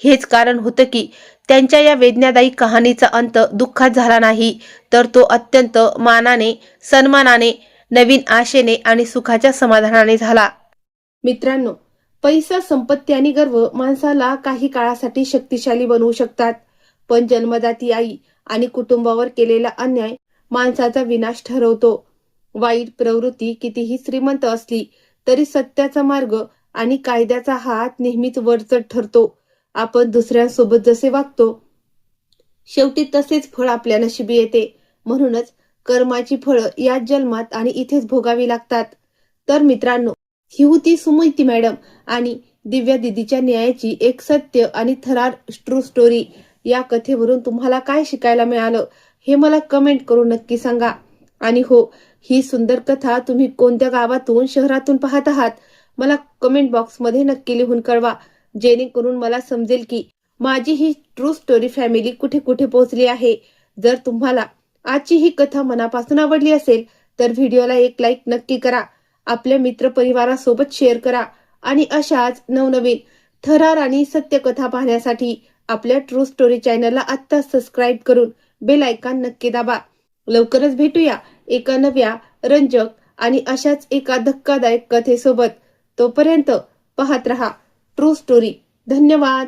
हेच कारण होतं की त्यांच्या या वेदनादायी कहाणीचा अंत दुःखात झाला नाही, तर तो अत्यंत मानाने, सन्मानाने, नवीन आशेने आणि सुखाच्या समाधानाने झाला. मित्रांनो, पैसा, संपत्ती आणि गर्व माणसाला काही काळासाठी शक्तिशाली बनवू शकतात, पण जन्मदाती आई आणि कुटुंबावर केलेला अन्याय माणसाचा विनाश ठरवतो. वाईट प्रवृत्ती कितीही श्रीमंत असली तरी सत्याचा मार्ग आणि कायद्याचा हात नेहमीच वरचढ ठरतो. आपण दुसऱ्यांसोबत जसे वागतो शेवटी तसेच फळ आपल्या नशिबी येते. म्हणूनच कर्माची फळं याच जन्मात आणि इथेच भोगावी लागतात. तर मित्रांनो, ही होती सुमती मॅडम आणि दिव्या दिदीच्या न्यायाची एक सत्य आणि थरार ट्रू स्टोरी. या कथेवरून तुम्हाला काय शिकायला मिळालं हे मला कमेंट करून नक्की सांगा. आणि हो, ही सुंदर कथा तुम्ही कोणत्या गावातून, शहरातून पाहत आहात मला कमेंट बॉक्समध्ये नक्की लिहून कळवा, जेणेकरून मला समजेल की माझी ही ट्रू स्टोरी फॅमिली कुठे कुठे पोहोचली आहे. जर तुम्हाला आजची ही कथा मनापासून आवडली असेल तर व्हिडिओला एक लाईक नक्की करा, आपल्या मित्रपरिवारासोबत शेअर करा आणि अशाच नवनवीन थरार आणि सत्य कथा पाहण्यासाठी आपल्या ट्रू स्टोरी चॅनलला आत्ता सबस्क्राईब करून बेल आयकॉन नक्की दाबा. लवकरच भेटूया एका नव्या, रंजक आणि अशाच एका धक्कादायक कथेसोबत. तोपर्यंत पाहत रहा ट्रू स्टोरी. धन्यवाद.